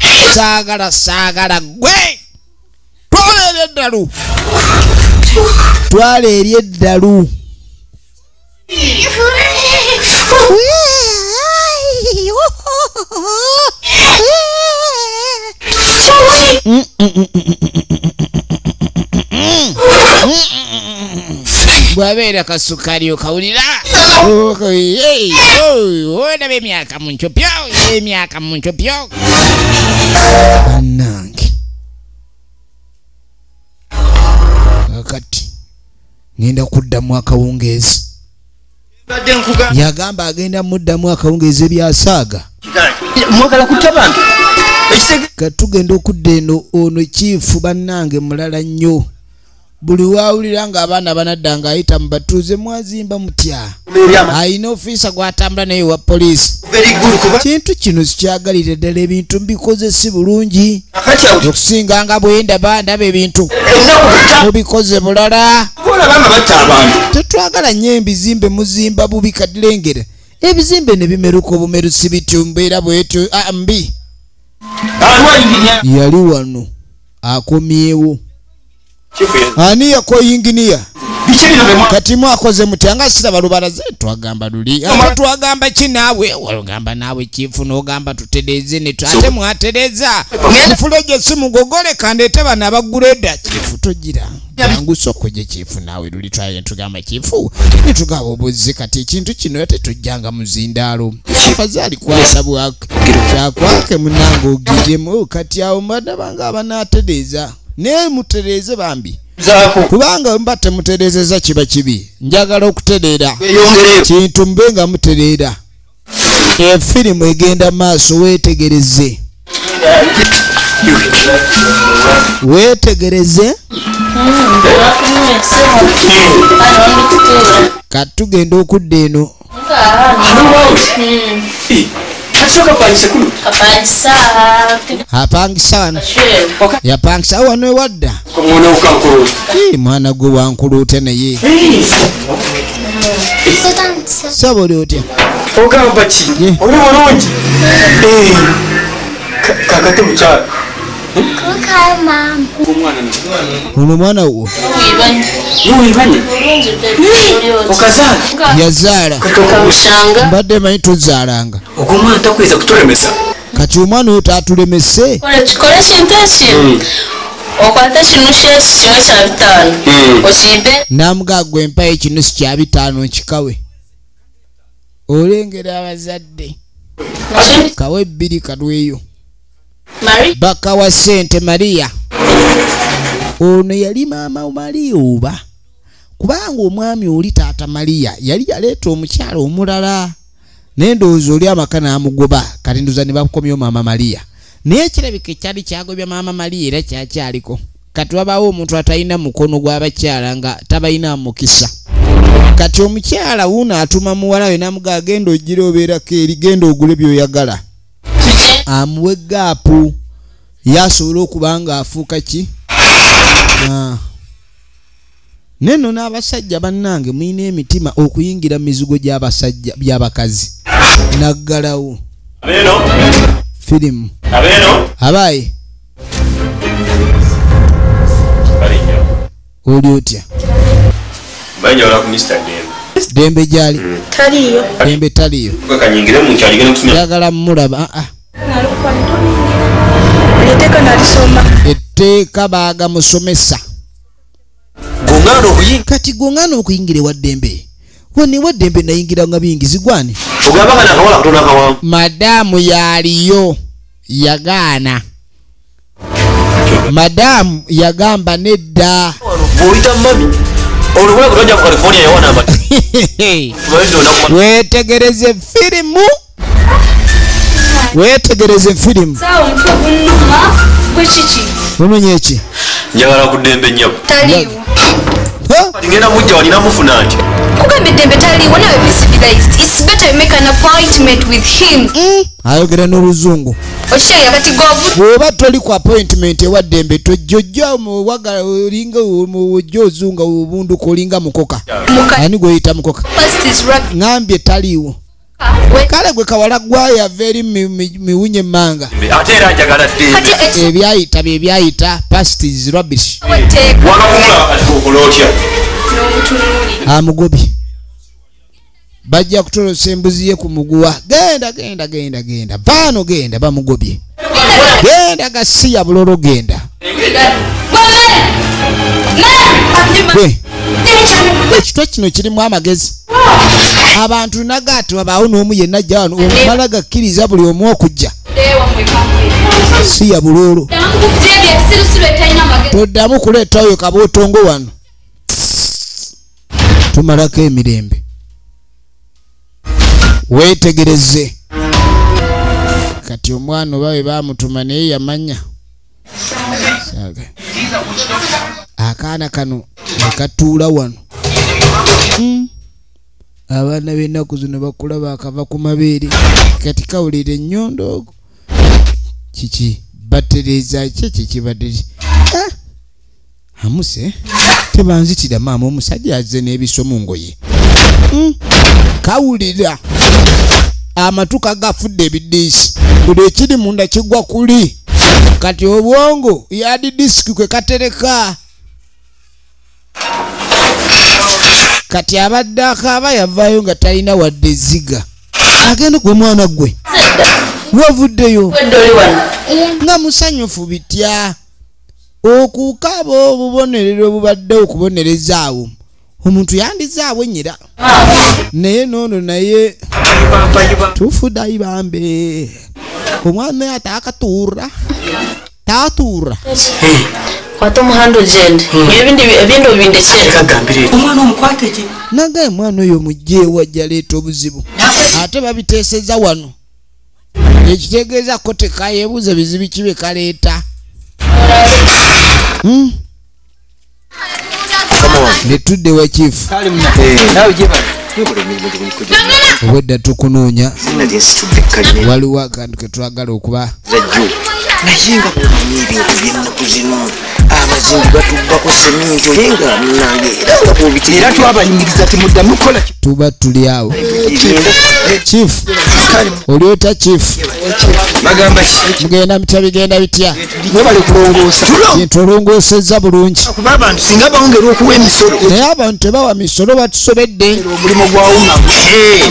Saagala gwe. Twala eri eddalu. Bwabeera kasukali okawulira. Olaba emyaka mu nkyopyo. Bannange. Kakati ngenda kuddamu akawungeezi. Yagamba agenda muddamu akawungeezi ebyasaaga. Mwagala kutabanga. Katugenda okudda eno ono chifu bannange mulala nnyo. Buli wawulira nga abaana banadda nga ayita mu batuuze mwazimba mutya. Ayina ofiisa gwatambula naye wa poliisi. Kintu kino sikyagalire ddala ebintu mbikoze si bulungi. Okusinga nga bwendaba ndaba ebintu mubikoze bulala. Tetwagala nnyo ebizimbe muzimba bubi kaddirengera. Ebizimbe ne bimeruka obumerusi bityo mbeera bwetyo mbi. Yali wano akomyewo. Ani yakoyinginiya? Kati mwakoze mutanga siraba lubalaze twagamba luli. Ate twagamba ki naawe? Wagamba naawe chifu n'ogamba tutereeze ne ate mwatereza. Mufuleje simugogole kandeete bana abagureda chifu togira. Yangu soko je chifu naawe luli twaye tugamba chifu. Nitugaba obuzi kati ekintu kino ate tujjanga muzindaalo. Fazali kwasabwake. Kyakwake munango ogiremu kati awo mbadde banga abanaatereza. Ne mutereze bambi. Kubanga mbate muterezeza kiba kibi. Njagala okuterera. Kintu mbenga muterera. Efirimu egenda maaso weetegereze. Weetegereze. Katugenda okudda eno. Apangisa yapangisa wano ewadda. Mwana gwe wankuluute naye. Saba oli otya? Ogamba ki? Oli mulungi? Kakate mukyala. Ono mwana wo? Okazaala? Yazaala. Mbadde manyi tuzaalanga. Ogw'omwana takweza kutulemesa. Kati omwana oyo taatulemese. Kikole kintu ekimu. Okwata ekinusu kimwe kya 5 okibe. Namugagwa empa ekinusu kya 5 nkikawe. Olengera abazadde. Kawe 2 kalweyo. Bakawa sente Maria. Ono yali maama Maria oba. Kubanga omwami oli taata Maria yali yaleeta omukyala omulala. Nendowooza oli amaka n'amugoba kati ndoza ne bakomyo maama Maria. Naye kirabika ekyali kyagobya maama Maria era kyakyaliko. Kati wabaawo omuntu atalina mukono gw'abakyala nga tabalina mukisa. Kati omukyala wuno atuma muwala we n'amugamba genda ogira obeerako eri genda ogule by'oyagala. Amuwe gaapu yasobola okuba nga afuuka ki? Neno n'abasajja bannange muyina emitima okuyingira mizigo gy'abasajja by'abakazi. Naggalawo. Firimu. Abaye. Oli otya? Dembe gyali. Taliyo. Dembe taliyo. Kanyingire mu kyali gena kusumya. Yagala mmulaba. Etteeka nalisoma. Etteeka baaga musomesa. Gongano okuyingira. Kati gongano okuyingira waddembe. Wani waddembe nayingira nga bingizi gwani. Ogamba kana kawala kutona kawamu. Madamu yaliyo yagaana. Madamu yagamba nedda. Boita mami. Olubula kutoja mu California yawana amata. Wetegereze firimu. Wetegereze firimu. Sawa mtugunuma kwechiki. Unonyechi. Njagala kudembe nnyo. Taliyo. ngenda mujja walina mufuna nti kugambye taliiwo nawe be civilized. It's better you make an appointment with him. Ayogera n'oluzungu. Okikyaya kati govu. Bw'oba toli ku appointment ewa Ddembe tojjojja omuwagala olinga ojja ozunga obunduka olinga mukoka. Ani gweyita mukoka? Ngambye taliiwo. Kale gwe kawala gwaya veri miwunye manga. ate era njagala Ddembe. Ebyayita bye byayita past is rubbish. wakakumula kati kokola otya Amugobi bajja kutolosa embuzi ye ku muguwa. Genda baano genda bamugobye. Genda gasiya bulolo genda. Ekitwa kino kirimu amagezi. Abantu nagaati wabaawo n'omu yenna ajja wano omumala gakkiriza buli omu okujja. Siya bulolo. Toddamu kuleeta oyo kabootongo wano. Tumalako emirembe. Weetegereze. Kati omwana oba we baamutuma naye yamanya. Akaana kano ne katuula wano. Abaana b'ennaku zino bakula bakava ku mabeere. Kati kawulira ennyondo. Kiki batereza kiki batereza. Amuse tebanzitira maama omusajja azze n'ebisomo ngoye. Kawulira amatuka gafudde ebidiisi buli ekiri munda kigwa kuli. Kati obwongo yadi disiki kwe katereka. Kati abadde akaaba yavaayo nga talina wadde eziga. Agenda gwe mwana gwe wavuddeyo nga musanyufu bitya. Okukaaba obubonerero obubadde okubonerezaawo omuntu yandizaawo nyira naye noono naye tufudayi bambe omwana atakatuura tatuura kwata omuhando gende ebintu bindekye omwana omukwate gye nagaye mwana oyo mujje wajja leeta obuzibu ate babiteeseza wano ekitegeeza ko tekayeebuuza bizibu kibe kaleeta. Netudde wa chief obwedda tukunoonya waliwo akantu ke twagala okuba naye nga kumanyi ebintu by'ennaku zino abazimbi batubbako seminti oyenga munange era nga bwobitira era twabayingiriza timuddamu kukola tuba tuli awo. Chief oliota chief bagamba mugenda bitya bigenda bitya bali kulongoosa ntolongoosezza bulungi kuba abantu singa bawongera okuwa emisolo naye abantu tebawa misolo batusobedde omulimu gwawuma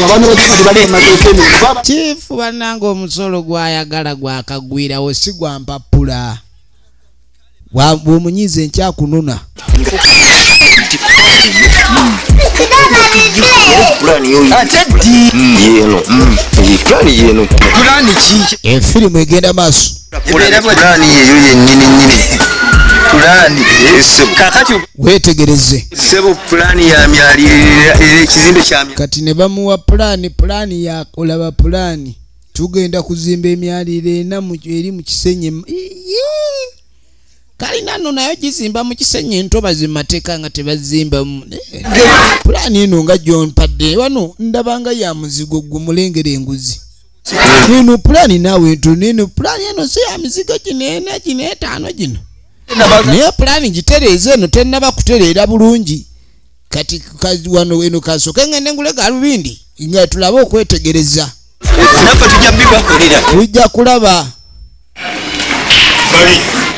abaana bakifati bali emateeka emirimu chief bannanga omusolo gwayagala gwakagwirawo si gwa mpapula bw'omunyiiza enkyakunona efirimu egenda maaso pulaani yeyo yennyini nnyini pulaani kakati weetegereze sebo pulaani ya myalirira ekizimbe kya kati ne bamuwa pulaani yakolaba pulaani tugenda kuzimba emyaliriro ena eri mu Kisenyi. Kalina nno nayo gizimba mu Kisenyi entobazi mu mateeka nga tebazimba pulaani eno nga gyompadde wano ndabanga ya muzigo gwe mulengera enguzi. Eno pulaani naawe entono eno pulaani eno si ya mizigo gino ena gino etaano gino naye pulaani gitereeza eno tennaba kutereera bulungi. Kati wano eno kasooke ngende ngule galubindi nga tulabe okwetegereza naffe tujja bibakolera ujja kulaba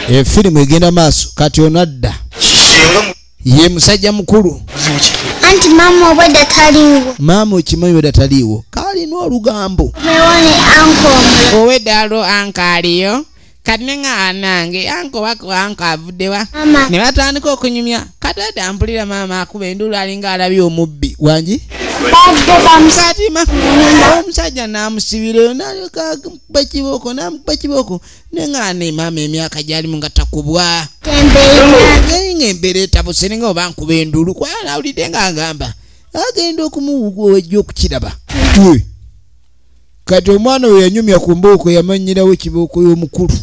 efirimu egenda maaso. Kati ono adda ye musajja mukulu anti mama obwedda taliiwo. Maama okimanyi obwedda taliiwo kaalina olugambo mewone anko oweddaalo anka aliyo kati neŋŋaa nange anko wako anka avuddewa Mama. ne batandika okunyumya kati ampulira maama akuba enduulu alinga alabye omubbi wangi badde katima omusajja n'amusibira nalyoka bakibooko namukuba kibooko neŋŋaana maama emyaka gyalimu nga takubwa naye ng'embeera etabuse ninga oba nkuba enduulu kwaya nawulidde ng'agamba agenda okumuwejja okukiraba. Kati omwana we yanyumya ku mbooko yamanyirawo ekibooko y'omukulu.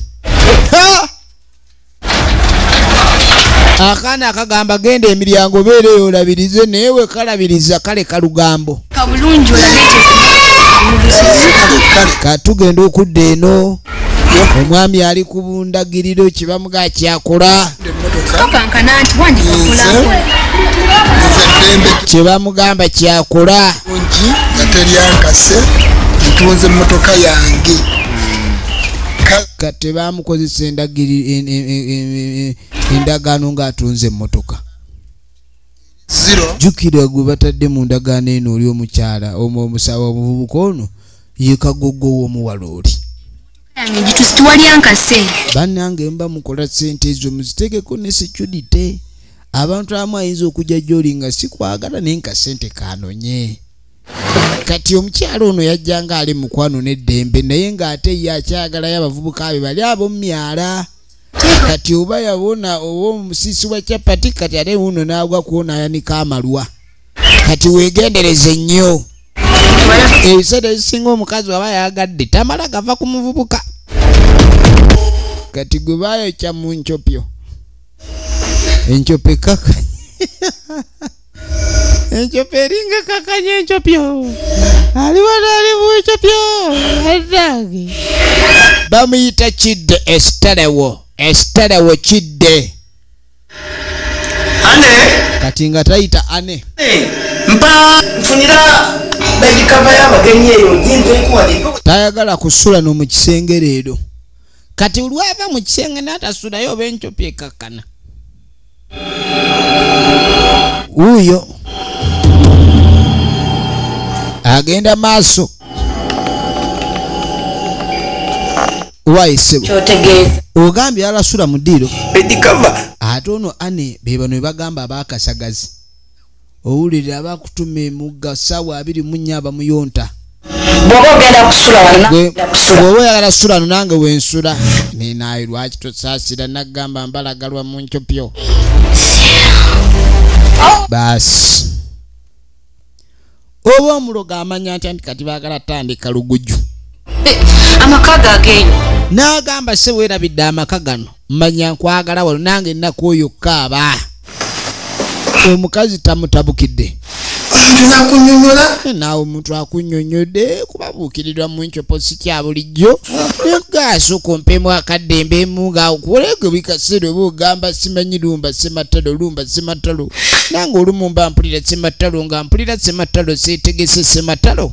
akaana akagamba genda emiryango beereyo olabirize naye we kalabiriza kale kalugambo kabulungi olabete katugenda okudda eno omwami ali ku bundagiriro kibamuga kyakola tokankana nti wandikakola kyebamugamba kyakola nga teryankase ntunze emmotoka yange kati bamukozesa endagaano ng'atunze emmotoka jjukira gwe batadde mu ndagaano eno oli omukyala omusawo omuvubuka ono ye kagogo w'omuwala oli bannange mba mukola ssente ezo muzitegeko ne security abantu abamu ayinza okujja gy'oli nga sikwagala naye nka ssente kanonye kati omukyala ono yajjanga ali mukwano n'eddembe naye ng'ate ye akyagalayo abavubuka be bali abo mumyala kati oba yabona oba omusisi wa kyapati kati ate uno n'agwa kuona ayanika amalwa kati weegendereze nnyo ebiseera ebisinga omukazi waba yagadde tamala gava ku muvubuka kati gwe bayokya mu nkyopyo enkyopyo kakanye enkyopyo eringa kakanye enkyopyo aliwo naali mu nkyopyo edange bamuyita kidde esiterewo kidde ane kati nga tayita ane mpa nfunira bagikava y'abagenyi eyo ginteekuwali tayagala kusula no mu kisenge leero kati olwava mu kisenge n'atasulayo oba enkyopyo ekakkana uyo agenda maaso waisebo ogambye alasula mu ddiiro bedikava ate ono ane be bano bagamba abakasagazi owulira abakutuma emugga ssaawa 24 abamuyonta bw'oba ogenda kusula bw'oba oyagala sula no nange wensula ninaye lwaki tosaasira nagamba mbalagalwa mu nkyopyo baasi oba omuloga amanya nti kati baagala tandika luguju amaka gagenyi n'agamba se weerabidde amaka gano mmanya nkwagala wano nange ennaku oyo kaaba omukazi tamutabukidde omuntu nakunyonyola naawe omuntu akunyonyodde kubabuukirirwa mu nkyopo si kya bulijjo negaaso kompemu akaddembe emu ngaakuolego bikaseera oba ogamba simanyi lumba sematalo nange olumu mba mpulira sematalo nga mpulira sematalo seetegese sematalo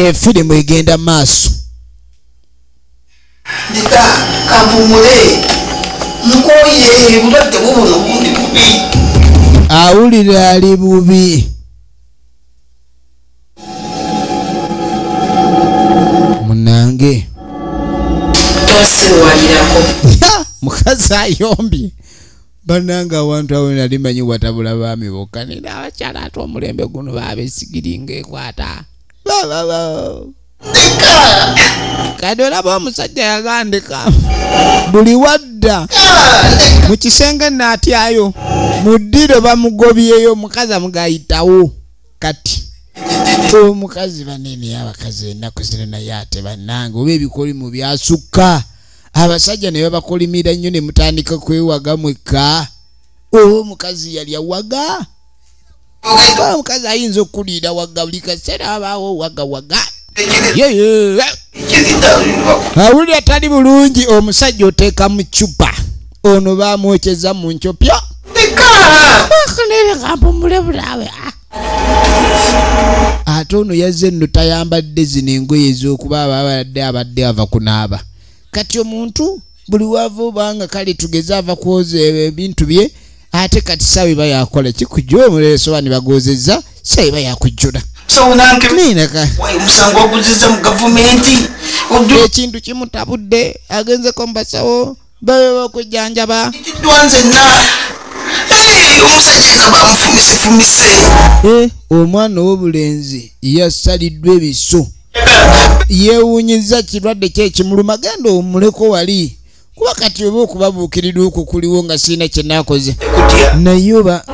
efirimu egenda maaso ndika kampumule nkoye bulwadde bubuno bundi bubi awulira ali bubi munange tosiwalirako mukazi ayombye bananga awantu awo nali manyi watabula baami bokka nina abakyala ate omulembe guno babesigiringa ekwata kati olaba omusajja yagandika buli wadda mu kisenge naatyayo mu ddiro bamugobyeyo omukazi amugayitawo kati omukazi banene abakazi ennaku zino naye ate bannange oba ebikolimu byasukka abasajja ne babakolimira nnyo ne mutandika kwewaga mwekka oba omukazi yali awaga omukazi ayinza okuliira wagga buli kaseera abaawo wagawaga awulira tali bulungi omusajja oteeka mu cupa ono bamwokyeza mu nkyopyo kampumule bulaawe ate ono yazze nno tayambadde zino engoye ez'okuba abadde ava kunaaba kati omuntu buli wava obanga kale tugeze ava kwoza ebintu bye ate kati saawa eba yakola kikujja omuleeso ne bagozezza saawa eba yakujjula omusango oguziza mu gavumenti ekintu kimutabudde agenzeko mubasawo babe bakujjanjaba twanzenna omusajja nga bamufumisefumise omwana ow'obulenzi yasaliddwa ebiso yeewuunyiza kirwadde kyekimuluma genda omuleko wali kuba kati oba okubabuukirira okwo kuliwo nga sirina kyenaakoze naye oba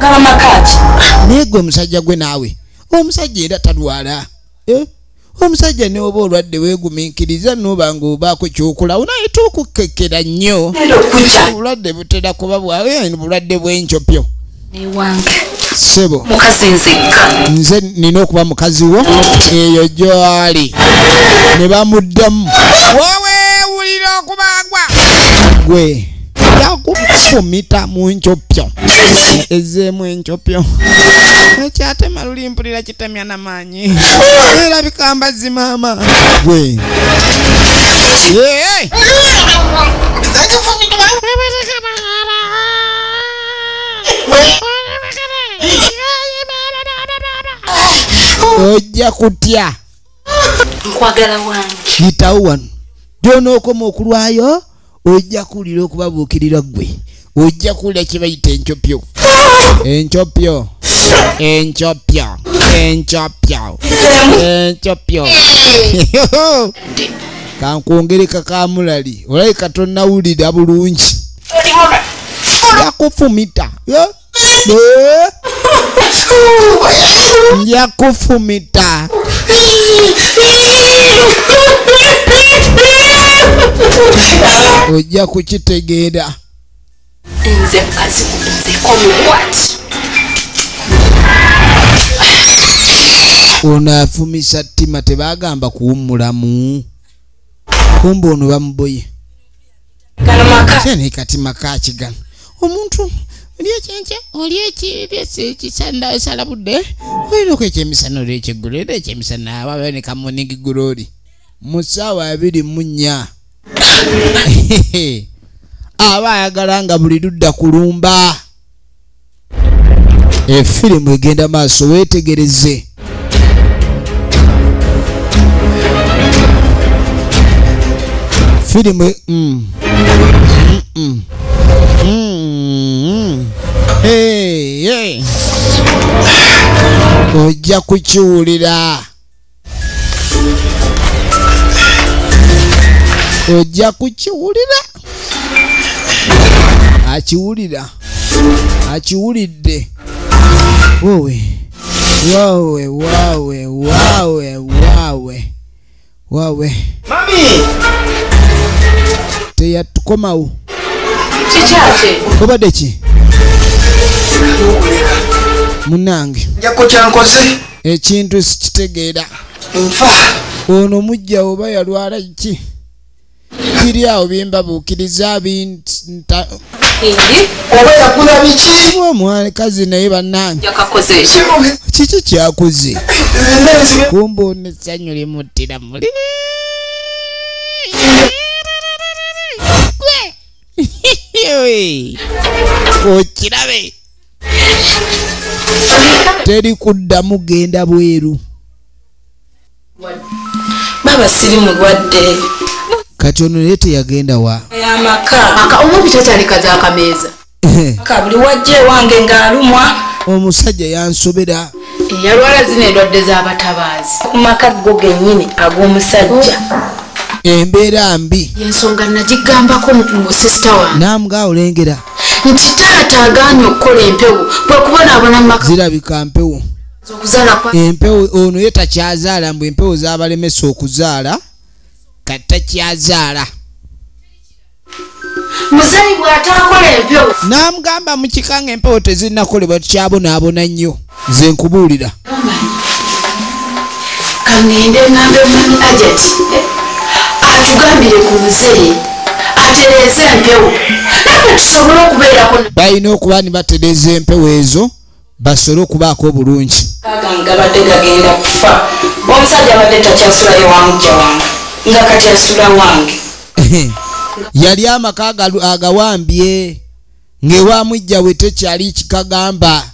naye gwe omusajja gwe naawe omusajja era talwala omusajja ne oba olwadde weegumiikiriza n'obanga obaako kyokola onayita okukekkera nnyo obulwadde butera kuba bwawe bulwadde bw'enkyopyo sebo nze nina okuba mukazi wo eyo gy'ali ne bamuddamu wowe wulira okubagwa gwe yakufumita mu nkyopyo ezeemu enkyopyo ekyatema lulimpulira kitemya n'amaanyi era bikambazi maama gwe ojja kutya nkwagala wange kitawo wano gyonookoma okulwayo ojja kuwulira okubabuukirira gwe ojja kuwulira kye bayita enkyopyo enkyopyo enkyopyo enkyopyo enkyopyo kankwongereka kamulali olabika tonnawulira bulungi yakufumita yakufumita ojja kukitegeera nze mukazi nzekomukwati ono afumisa ttima tebagamba kuwummulamu kumbe ono bamuboye katima kakigano omuntu oli ekyenkye oli ekisanda esalabudde olinaku ekyemisana oli ekyeggulu era ekyemisana ababoneka monigiguloli mu ssaawa 24 aba ayagala nga buli ludda kulumba efirimu egenda maaso weetegereze firimu ojja kukiwulira ojja kukiwulira akiwulidde wowe mami teyatukomawo kikyate obadde ki munange njako kyankoze ekintu sikitegeera nfa ono mujja oba yalwala ki biri awo byembabuukiriza binta oba yakula biki omwakazi naye bannange yakakoze kiki kyakoze kumbe ono essanyu limuttira muli okirabe teri kuddamu genda bweru baba siri mulwadde kati ono naye teyagenda wa amaka omubi takyalikaza akameeza kabuli wajja ewange ng'alumwa omusajja yansobera yalwala zino endwadde z'abatabaazi ku maka go gennyini ag'omusajja embeera mbi yensonga nagigambako mu sisita wange namuga olengera nti taata agaanye okukola empewo bwekubonaabona mumaka zirabika mpewo okuzaala kwa empewo ono ye takyazaala mbu empewo z'abalemesa okuzaala kati takyazaala muzayi bw'ataakola empewo namugamba mukika nga empewo tezinnakolebwa tukyabonaabona nnyo nze nkubuulira kangende ngambe omwami ajati atugambire ku muzeyi atereeze empewo naye tusobole okubeerako balina okuba ni batereeza empewo ezo basobole okubaako obulungi nga badde gagenda kufa omusajja abadde takyasulayo wamujja wange nga kati asula wange yali amaka agawambye ng'ewamujja we tekyali kikagamba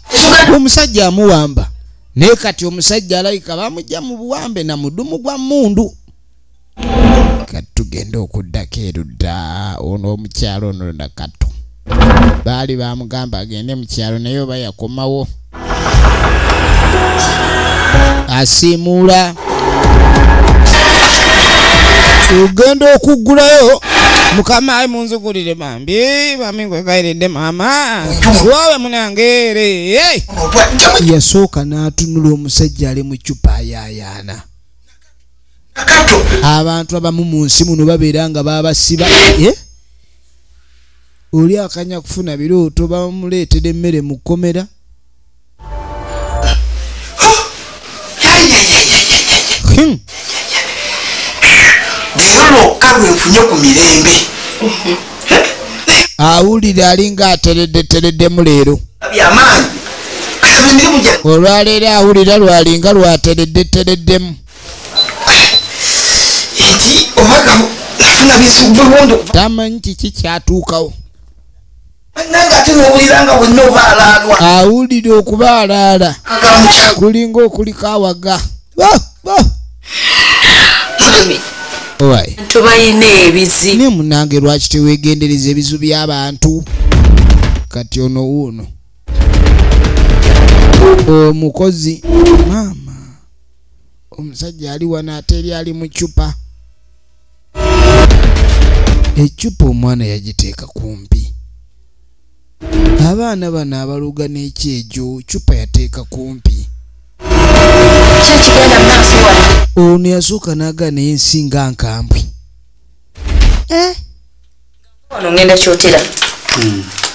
omusajja amuwamba naye kati omusajja alayika bamujja mu buwambe na mudumu gwa mundu kati tugenda okuddako erudda ono omukyalo ono nakato baali bamugamba agende mu kyalo naye oba yakomawo asiimuula ogenda okuggulayo mukama ayi munzugulire bambi bami gwegairidde maama wowe munangeere yasooka n'atunula omusajja ali mu cupa ayayaana abantu abamu mu nsi muno babeera nga babasiba oli akanya kufuna birooto bamuleetera emmere mu kkomera kalwe nfunye ku mirembe awulira alinga atereddetereddemu leero byamaanyi olwaleero awulira lwalinga lwatereddetereddemu eti obaga nafuna bisububondo tamanyi kiki kyatuukawo nange ate nowulira nga wenna obaalaalwa awulira okubaalaala kulinga okuliko awaga tubayina ebizi ne munange lwaki teweegendereza ebizu by'abantu kati ono wuuno omukozi maama omusajja ali wano ate eri ali mu cupa ecupa omwana yagiteeka kumpi abaana bano abaluga n'ekyejo cupa yateeka kumpi kyekigenda maaso wano ono yasooka n'agaa naye nsinga nkambwe wano ngenda kyotera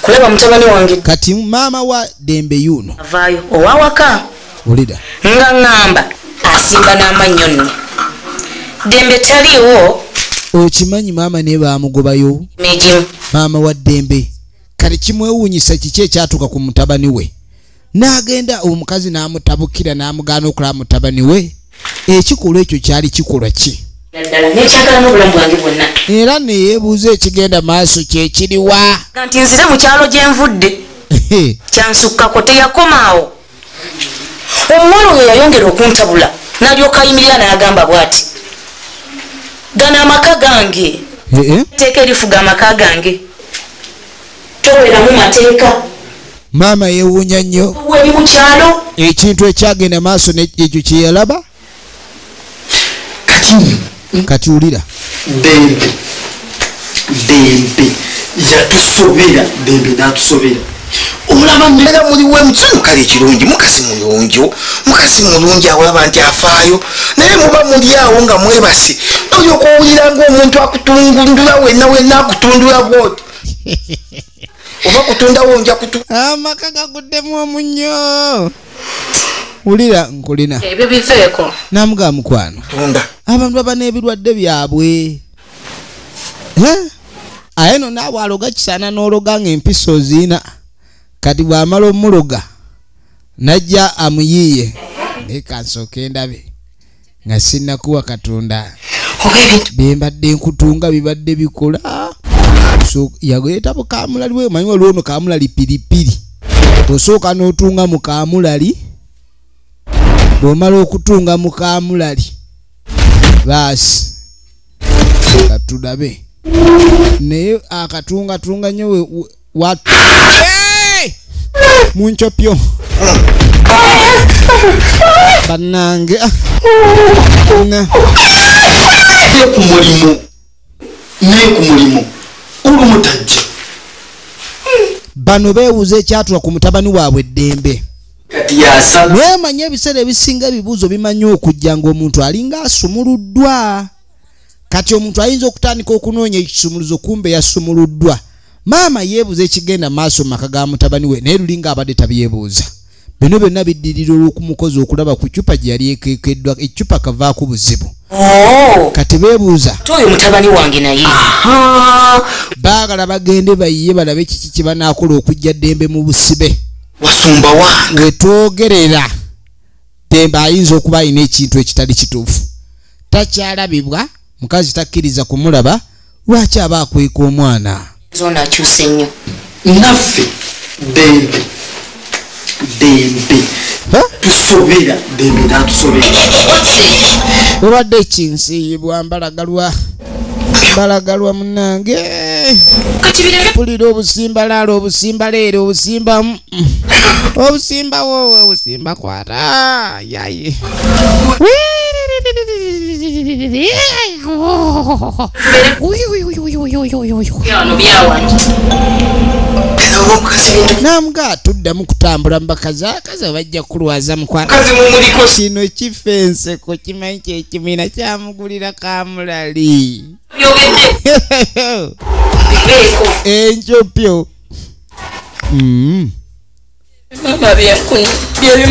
kulaba mutabani wange kati maama wa Dembe yuno avaayo owawaka olida nga ŋŋamba asimba n'amannyo nno Dembe taliiwo okimanyi maama ne baamugobayo migimu maama wa Dembe kale kimwewuunyisa kiki ekyatuuka ku mutabani we n'agenda omukazi n'amutabukira n'amugaana okulaba mutabani we ekikolwa ekyo kyali kikolwa ki ddala nekyagala n'obulamu bwange bwonna era neyeebuuza ekigenda maaso kyekiriwa nti nzire mu kyalo gye nvudde kyansukkako teyakomaawo omuwala oyo yayongera okuntabula n'alyoka ayimirira n'agamba bw'ati gana amaka gange teeka erifuga amaka gange toweramu mateeka maama yeewuunya nnyo weri mu kyalo ekintu ekyagenda maaso ekyo kyeyalaba kati wulira Dembe yatusobera Dembe n'atusobera omulaba mbeera muliwe mukimu kale ekirungi mukazi muyonjo mukazi mulungi awulaba nti afaayo naye muba muli awo nga mwebase olyoka owulira ng'omuntu akutungundula wenna akutundula bwoti oba kutundawo nja amaka gaguddemu omunnyo wulira nkulina ebyo biveeko namuga mukwano abantu baba n'ebirwadde byabwe aye no naawe aloga kisaana n'ologa ng'empisa oziina kati bw'amala omuloga najja amuyiiye naye kansooke ndabe nga sinnakuwa Katonda bembadde nkutunga bibadde bikola so yagoyeta bu kamulali we manyi waliwo no kamulali piripiri osooka n'otunga mu kamulali bw'omala okutunga mu kamulali baasi katulabe naye akatungatunga nnyo watu munchopyo bannange ku mulimu olumutajja bano beewuza ekyatula ku mutabani waabwe Dembe naye manyi ebiseera ebisinga ebibuuzo bimanyi okujja ng'omuntu alinga asumuluddwa kati omuntu ayinza okutandika okunoonya ekisumuluzo kumbe yasumuluddwa maama yeebuuza ekigenda maaso mu maka ga mutabani we naye lulinga abadde tabyebuuza bino byonna biddirira olw'okumukozi okulaba ku cupa gye yali ekekeddwa ecupa kavaako buzibu kati beebuuza oyo mutabani wange naye baagala bagende bayiye balabe kiki kye banaakola okujja Dembe mu busibe wasumba wange wetwogerera Dembe ayinza okuba alina ekintu ekitali kituufu takyalabibwa mukazi takkiriza kumulaba lwaki aba akweka omwana zona akyuse nnyo naffe Dembe tusobera Dembe n'atusobera obadde ekinsiyibwa mbalagalwa munange pulira obusimba laala obusimba leero obusimba obusimba wowe obusimba kwata yaye namuga atuddamu kutambula mu bakazi akazi bajja kulwaza mukwano kino kifenseko kimanyi kyekimina kyamugulira kamulali enjopyo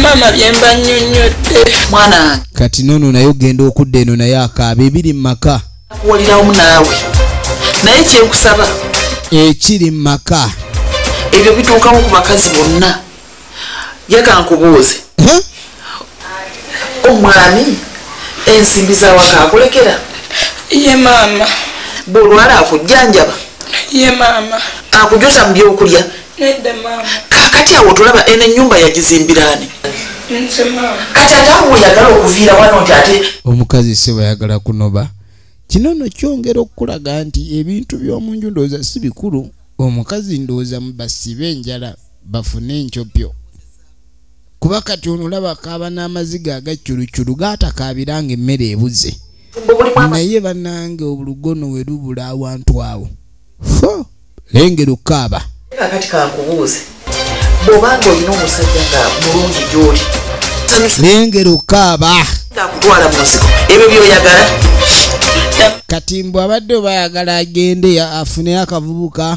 mama byemba nnyonnyodde mwana kati nono naye ogenda okudda eno naye akaaba ebiri mu maka kuwulirawo naawe naye kyenkusaba ekiri mu maka ebyo bituukawo ku bakazi bonna yaga nkubuuze omwami ensimbi zawaka akulekera ye mama bwolwala akujjanjaba ye mama akujosa mu byokulya nedda mama kakati awo tulaba eno ennyumba yagizimbirani nze mama kati ate awo oyagala okuviira wano nti ate omukazi se bayagala kunoba kino no kyongera okulaga nti ebintu by'omunju ndowooza si bikulu omukazi ndowooza basibe enjala bafune enkyopyo kuba kati ono olaba akaaba n'amaziga agacyulucyulu gaatakaabiranga emmere ebuze naye bannange obulugono we lubula awantu awo lengera okukaaba kakati kankubuuze bw'obanga olina omusajja nga mulungi gy'oli lengera okukaaba akutwala mu nsiko ebyo by'oyagala kati mbw abadde bayagala agende afune akavubuka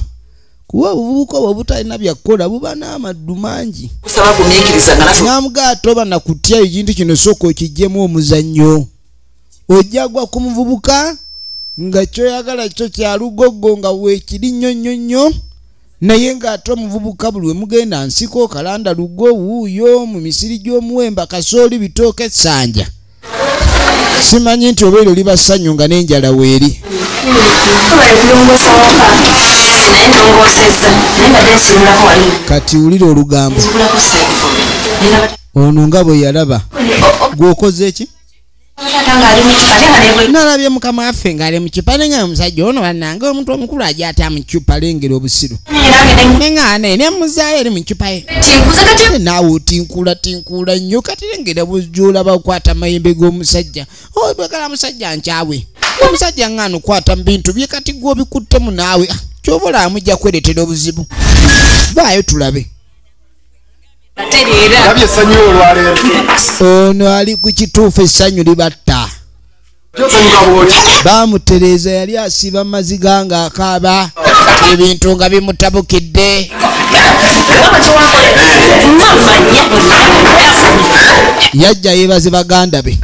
kuba obuvubuka obwo butalina byakukola buba n'amaddu mangi kusaba gumiikiriza nga nafe namugaate oba nakutya ekintu kino sooka okiggyemu omuzannyo ojja gwa ku muvubuka nga kyoyagala kyo kya lugogo nga weekiri nnyonnyonnyo naye ng'ate omuvubuka buli we mugenda nsiko kalanda lugo wuuyo mu misiri gy'omuwemba kasooli bitooka essanja simanyi nti obeera oli bassanyu nga n'enjala weeri kati wulira olugambo ono nga bwe yalaba gw'okoze eki nalabye mukama waffe ng'ali mu kipale nga omusajja ono bannange omuntu omukulu ajja ate mu kyupa lengera obusiru neŋŋaana ne muzaayo eri mu kyupa ye naawe otinkula nnyo kati lengera bw'olaba okwata mayembe g'omusajja obwekala musajja nkyawe omusajja ŋŋaana okwata mu bintu bye kati gw'obikuttemu naawe kyoba olaba mujja kwereetera obuzibu vaayo tulabe ono ali ku kituufu essanyu libatta bamutereeza yali asiba maziga nga akaaba ebintu nga bimutabukidde yajja yeebaze baganda be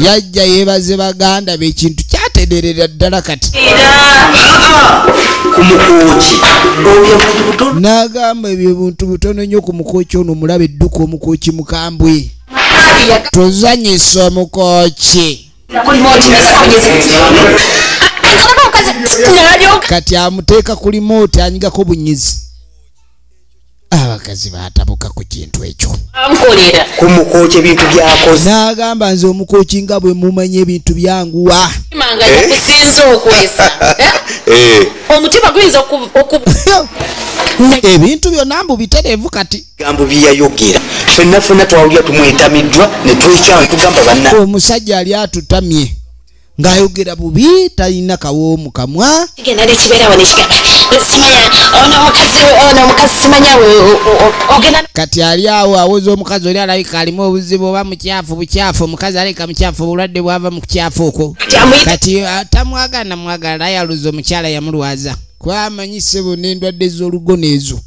yajja yeebaze baganda be ekintu kyatenderera ddala kati n'agamba ebyo buntu butono nnyo ku mukooki ono omulaba edduka omukooki mukambwe tuzanyisa omukooki kati amuteeka ku limooti anyigako bunyizi abakazi baatabuka ku kintu ekyo ku mukooki ebintu byakoze n'agamba nze omukooki nga bwe mumanya ebintu byanguwa omutima guyinza ebintu byonna mbu bitereevu kati gambo byeyayogera ffenna twawulira tumwetamiddwa ne twekyawo tugamba banna omusajja ali atutamye ng'ayogera bubi talina kawo mu kamwa kati ali awo awoza omukazi oli alabika alimu obuzibu oba bukyafu omukazi aleka mukyafu obulwadde bwava mu kukyafu okwo kati tamwagala mwagala yaluza omukyala yamulwaza kwamanyise bonna endwadde z'olugono ezo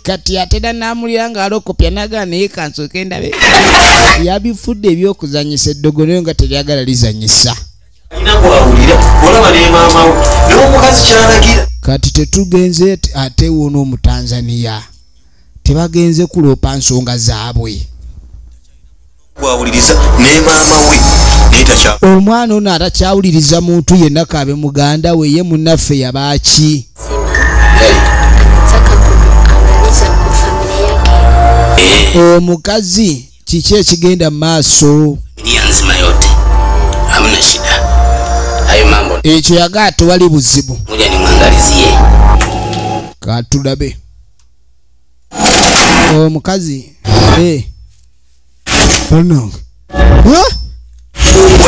kati atera n'amulira ng'alokopya n'agala naye kansooka endabe yabifudde ebyokuzanyisa eddogo naye nga teryagala lizanyisa kati tetugenze ate wona omutanzania tebagenze kuloopa nsonga zaabwe omwana ono atakyawuliriza muntu yenna kaabe muganda we ye munnaffe yabaaki omukazi kiki ekigenda mu maaso ekyo yagaa tewali buzibu katulabe omukazi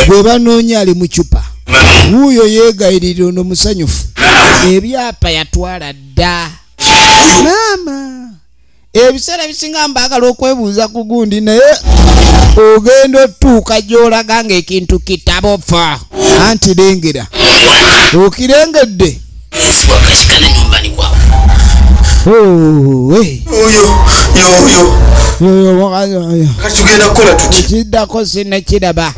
bwe banoonya ali mu kyupa wuuyo yeegayirira ono musanyufu ebyapa yatwala dda maama ebiseera bisinga mbaagala okwebuuza ku gundi naye ogenda otuuka gy'olaga ng'ekintu kitabofa anti lengera okirengedde tugenda kukola tuki kiddako sinakiraba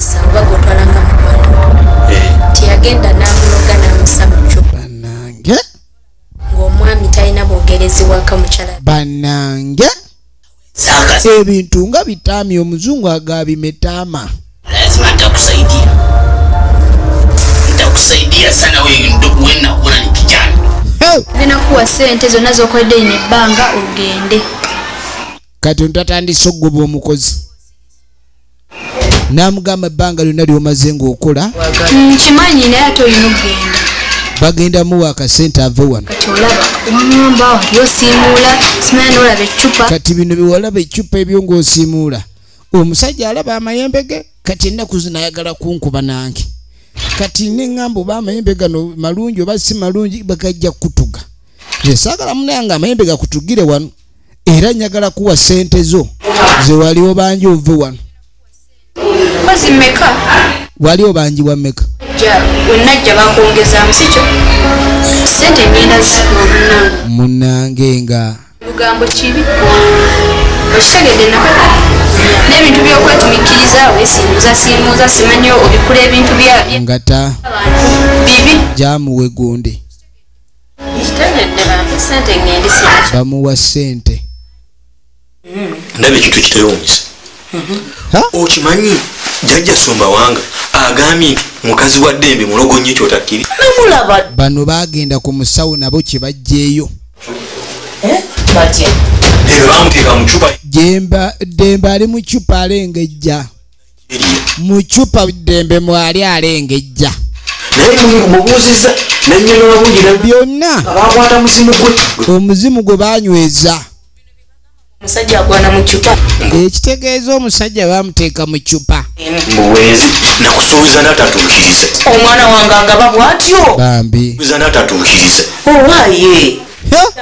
tiyagenda n'amuloga n'amusa mu ccupa bannange ng'omwami talina bwogerezi waka mukyala bannange ebintu nga bitaamye omuzungu agabimetaama lazima nitakusaidia sana wewe na kuona ni kijana zinakuwa sente zonna z'okoledde ino ebbanga ogende kati ntatandise okugoba omukozi n'amugamba ebbanga lyonna ly'omaze ng'okola kimanyi naye ate olina okugenda bagenda muwa akasente ave wano kati olaba wamwamba wanti osiimuula simanya n'olaba eccupa kati bino byewalaba eccupa ebyo ng'osiimuula omusajja alaba amayembe ge kati ennaku zino ayagala kunkuba nange kati neŋŋamba oba amayembe gano malungi oba si malungi bagajja kutuga saagala munange amayembe gakutugire wano era nyagala kuwa sente zo ze wali obanji ove wano mpozi mmeka wali obanji wa mmeka wenajja bakwongezaamu sikyo sente ngenda munange nga lugambo kibi okitegedde nakaka n'ebintu by'okwetumikkiriza weesiimuuza simanyi obikula ebintu byabye ngata bibi jamuwe gundi kitegedde bampe sente ngende bamuwa sente ndaba ekintu ekitayomisa okimanyi jjajja Sumba Wanga agambye nti mukazi wa Ddembe mulogo nnyo kyotakkiri namulaba bano bagenda ku musawo nabo kye bajjeeyo batya bamuteeka mu cupa Ddembe ali mu cupa alengejja mu cupa Ddembe mwali alengejja naye mubuuziza nannyina wabungira byonna bakwata muzimu gwe omuzimu gwe banyweza omusajja agwana mu cupa ekitegeeza omusajja bamuteeka mu cupa muweezi nakusuubiza n'atatuukiriza omwana wange agaba bw'atyo bambi suubiza n'atatuukiriza owaaye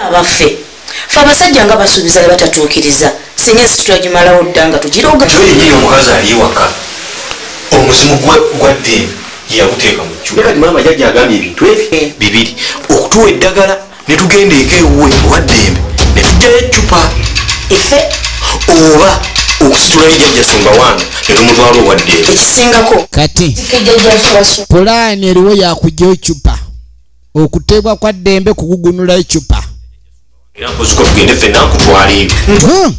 abaffe fe abasajja nga basuubiza ne batatuukiriza singa ensi tutwagimalawo dda nga tugiroga kyo yennyini omukazi ali waka omuzimu gwa Ddembe yaguteeka mu cupa kati maama jjajja agambye ebintu ebyo bibiri okutuwa eddagala ne tugenda eka ewuwe owa Ddembe ne tujjayo eccupa efe oba okusitulayo jjajja Sumba Wanga ne tumutwala owa Ddembe ekisingako kati kejjajja pulaani eriwo yakugjayo ecupa okuteebwa kwa Ddembe kugugunula ecupa era mpoziko tugende ffenna nkutwala ebyo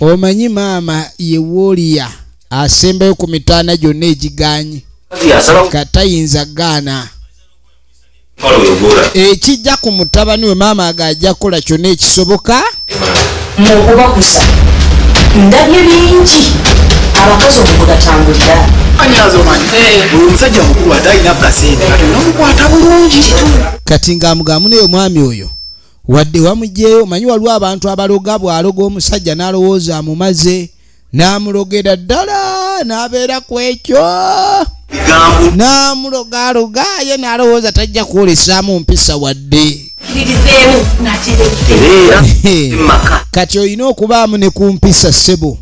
omanyi maama ye Wooliya asembayo ku mitaana gyonna egiganye katayinza gaana ekijja ku mutabani we maama agajja kukola kyonna ekisoboka mukubakusa ndabye bingi abakazi omukugatambulira buli omusajja mukulu ate alina kasente kati nomukwata bulungi kati ng'amugamu naye omwami oyo wadde wamugjeyo manyi waliwo abantu abaloga bw'aloga omusajja n'alowooza amumaze n'amulogera ddala n'abeera ku ekyo n'amulogaloga ye n'alowooza tajja kwolesaamu mpisa wadde kati olina okubaamu ne ku mpisa ssebo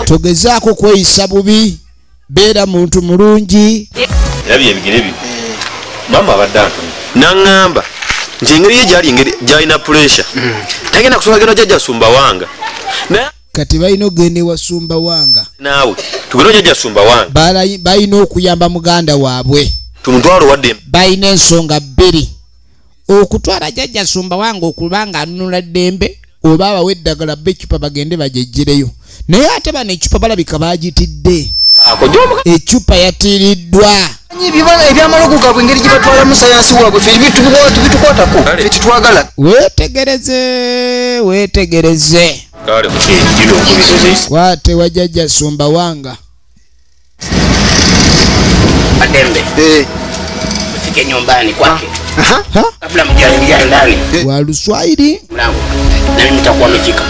togezaako kweyisa bubi beera muntu mulungi erabye ebigere byo maama abadde antono naŋŋamba nti engeri ye gy'alina puresha tagenda kusooka genda jjajja Sumba Wanga kati balina okugenda ewa Sumba Wanga naawe tugenda jjajja Sumba Wanga balina okuyamba muganda waabwe tumutwala owa Ddembe balina ensonga bbiri okutwala jjajja Sumba Wanga okuba nga anunula Ddembe oba abawa eddagala b'eccupa bagende bagejjireyo naye ate bano eccupa balabika bagitidde eccupa yatiriddwa ebyamalogoga bwengeri gye batwalamu sayansi waabwe fe bitukwatako fe kitwagala weetegereze kwate wa jjajja Sumba Wanga Ddembe fike nyumbani kwake kabla mjaingia ndani wa Luswahili mlango na mimi nitakuwa nimefika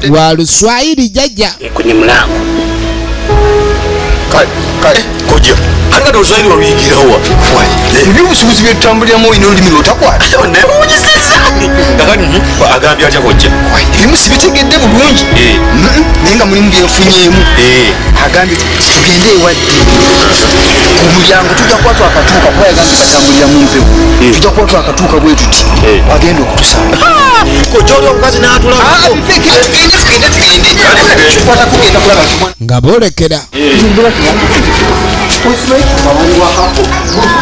wa Luswahili jjajja kwenye mlango kuja kati oluzayiri oluyigirawa ebyobusuubuzi byetutambuliramu olina olulimi lwotakwata nebuwunyisiza kakati agambye atya kojja ebimu sibitegedde bulungi naye nga mulimu byenfunyeemu agambye tugende ewadde ku mulyango tujja kuba twakatuuka kuba yagambye katambulira mu mpewo tujja kuba twakatuuka bwe tuti agenda okutusanga kojja oli omukazi n'atulabako nga boolekera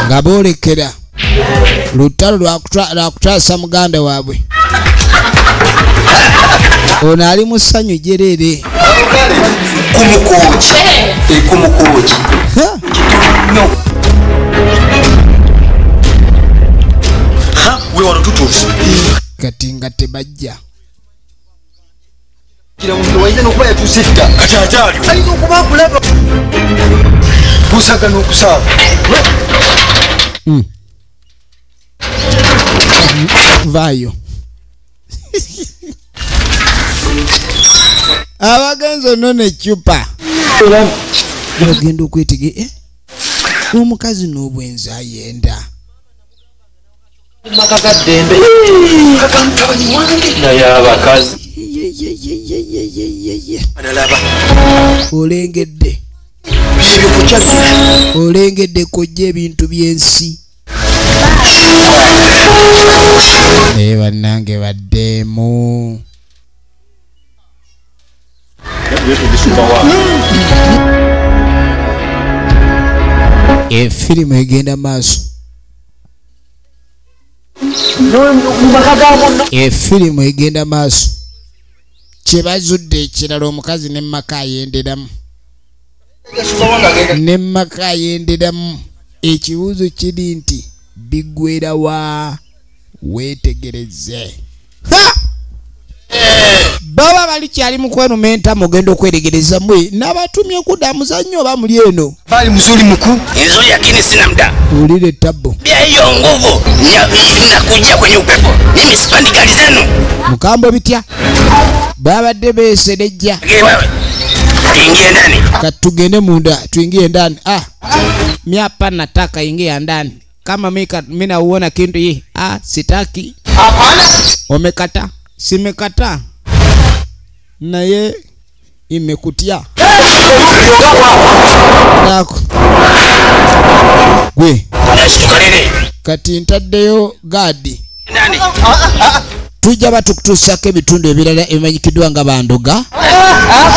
nga boolekera lutalo lwakutaasa muganda waabwe ono ali mu ssanyu jerere kumukoki we wano tutuuse kati nga tebajja waiza nokuba yatusedda kati akyaliwo alina okuba akulaba kusaga n'okusaaga vaayo abagenzi onona ecupa ogenda okwetege omukazi n'obwenzi ayenda makagaddembe kakantabanyi wange naye abakazi olengedde olengedde kojja ebintu by'ensi naye bannange baddeemu efirimu egenda maaso efirimu egenda maaso kyebazudde ekirala omukazi nemmaka ayenderamu nemmaka ayenderamu ekibuuzo kiri nti bigwera wa weetegereze baba bali kyali mu kwenumenta mugenda okweregereza mwe n'abatumye okuda muzannyo oba muli eno bali muzuli muku nzuri lakini sina muda ulile tabo bia hiyo nguvu nakuja kwenye upepo mimi sipandi gari zenu mukambo bitya babadde beeserejja wewe tuingie ndani katugende munda tuingie ndani mi hapa nataka ingia ndani kama mimi nauona kintu hii sitaki hapana umekata simekata naye imekutia nako gwe kati ntaddeyo gaadi tujja batukutuusako ebitundu ebirala ebimanyikiddwa nga bandoga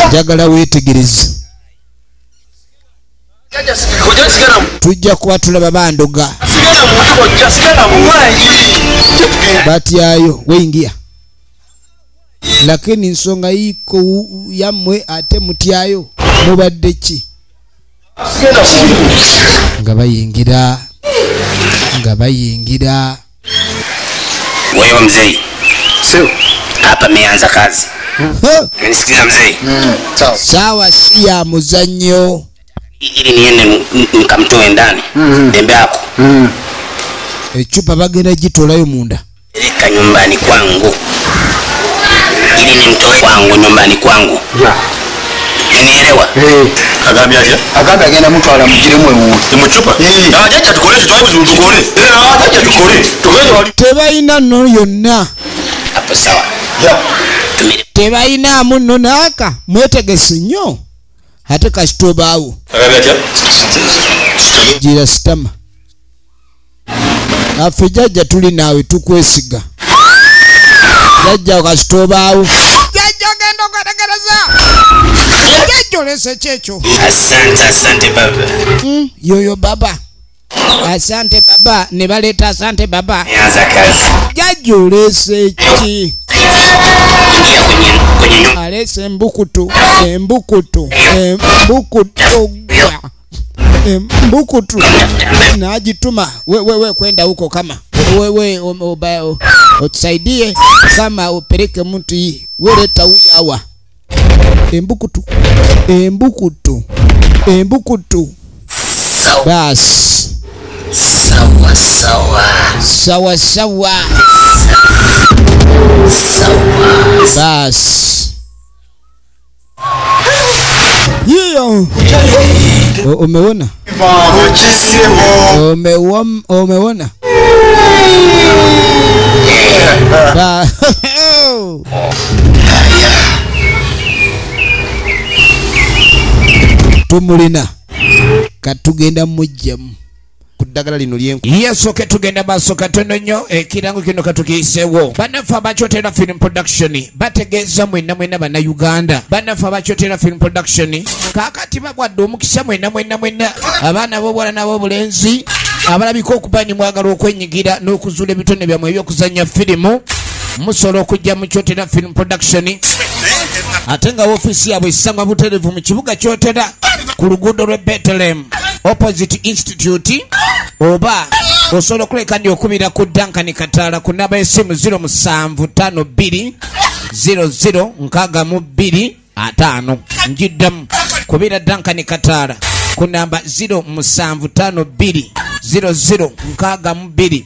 njagala weetegereze tujja kuba tulaba bandoga batyayo weingia lakini nsonga yiko yammwe ate mutyayo mubadde ki nga bayingira wewe mzee hapa meanza kazi unisikiza mzee sawa si ya muzannyo ili niende nikamtoe ndani dembe yako echupa bagenda gitolayo munda eleka nyumbani kwangu ili nimtoe kwangu nyumbani kwangu unielewa agambye atya agambye agenda mutwala mugiremu ewuwe emucupa ajaja tukole kitwabuzi tukole ajaja tukole tebayina nno yonna hapo sawa tebayinaamu nno naaka mwetegese nnyo ate kasitobaawo agambye atya gira sitama affe jjajja tuli naawe tukwesiga jjajja kasitobaawo jjajja ogenda okwetegereza jjajja olese kyekyo asante baba yoyo baba asante baba ne baleeta asante baba meanza kazi jjajja olese ki kwenye nyumba alese embukutu najituma wewe kwenda huko kama wewe utusaidie kama upeleke mtu hii weleta uyawa embukutu basi sawa basi hiyo umeona Umeona? Tumulina katugenda mujjamu kuddagala lino lyenku yesooke tugenda maaso katono nnyo ekirango kino katukiyiseewo bannaffe abakyotera film production bategeeza mwenna bannayuganda bannaffe abakyotera film production kaakati babwadde omukisa mwenna abaana b'obuwala n'ab'obulenzi abalabika okuba ni mwagala okwenyigira n'okuzuula ebitone byammwe ebyokuzannya firimu musobola okujja mu kyotera film production ate nga woofiisi yaabwe esangwa butereevu mu kibuga kyotera ku luguudo lw'e Bethlehem opposite institute oba osobola okuleka ndi okubira ku Duncan Kataala ku namba y'essimu 0752 0062 njiddamu kubira Duncan Kataala ku namba 0752 0062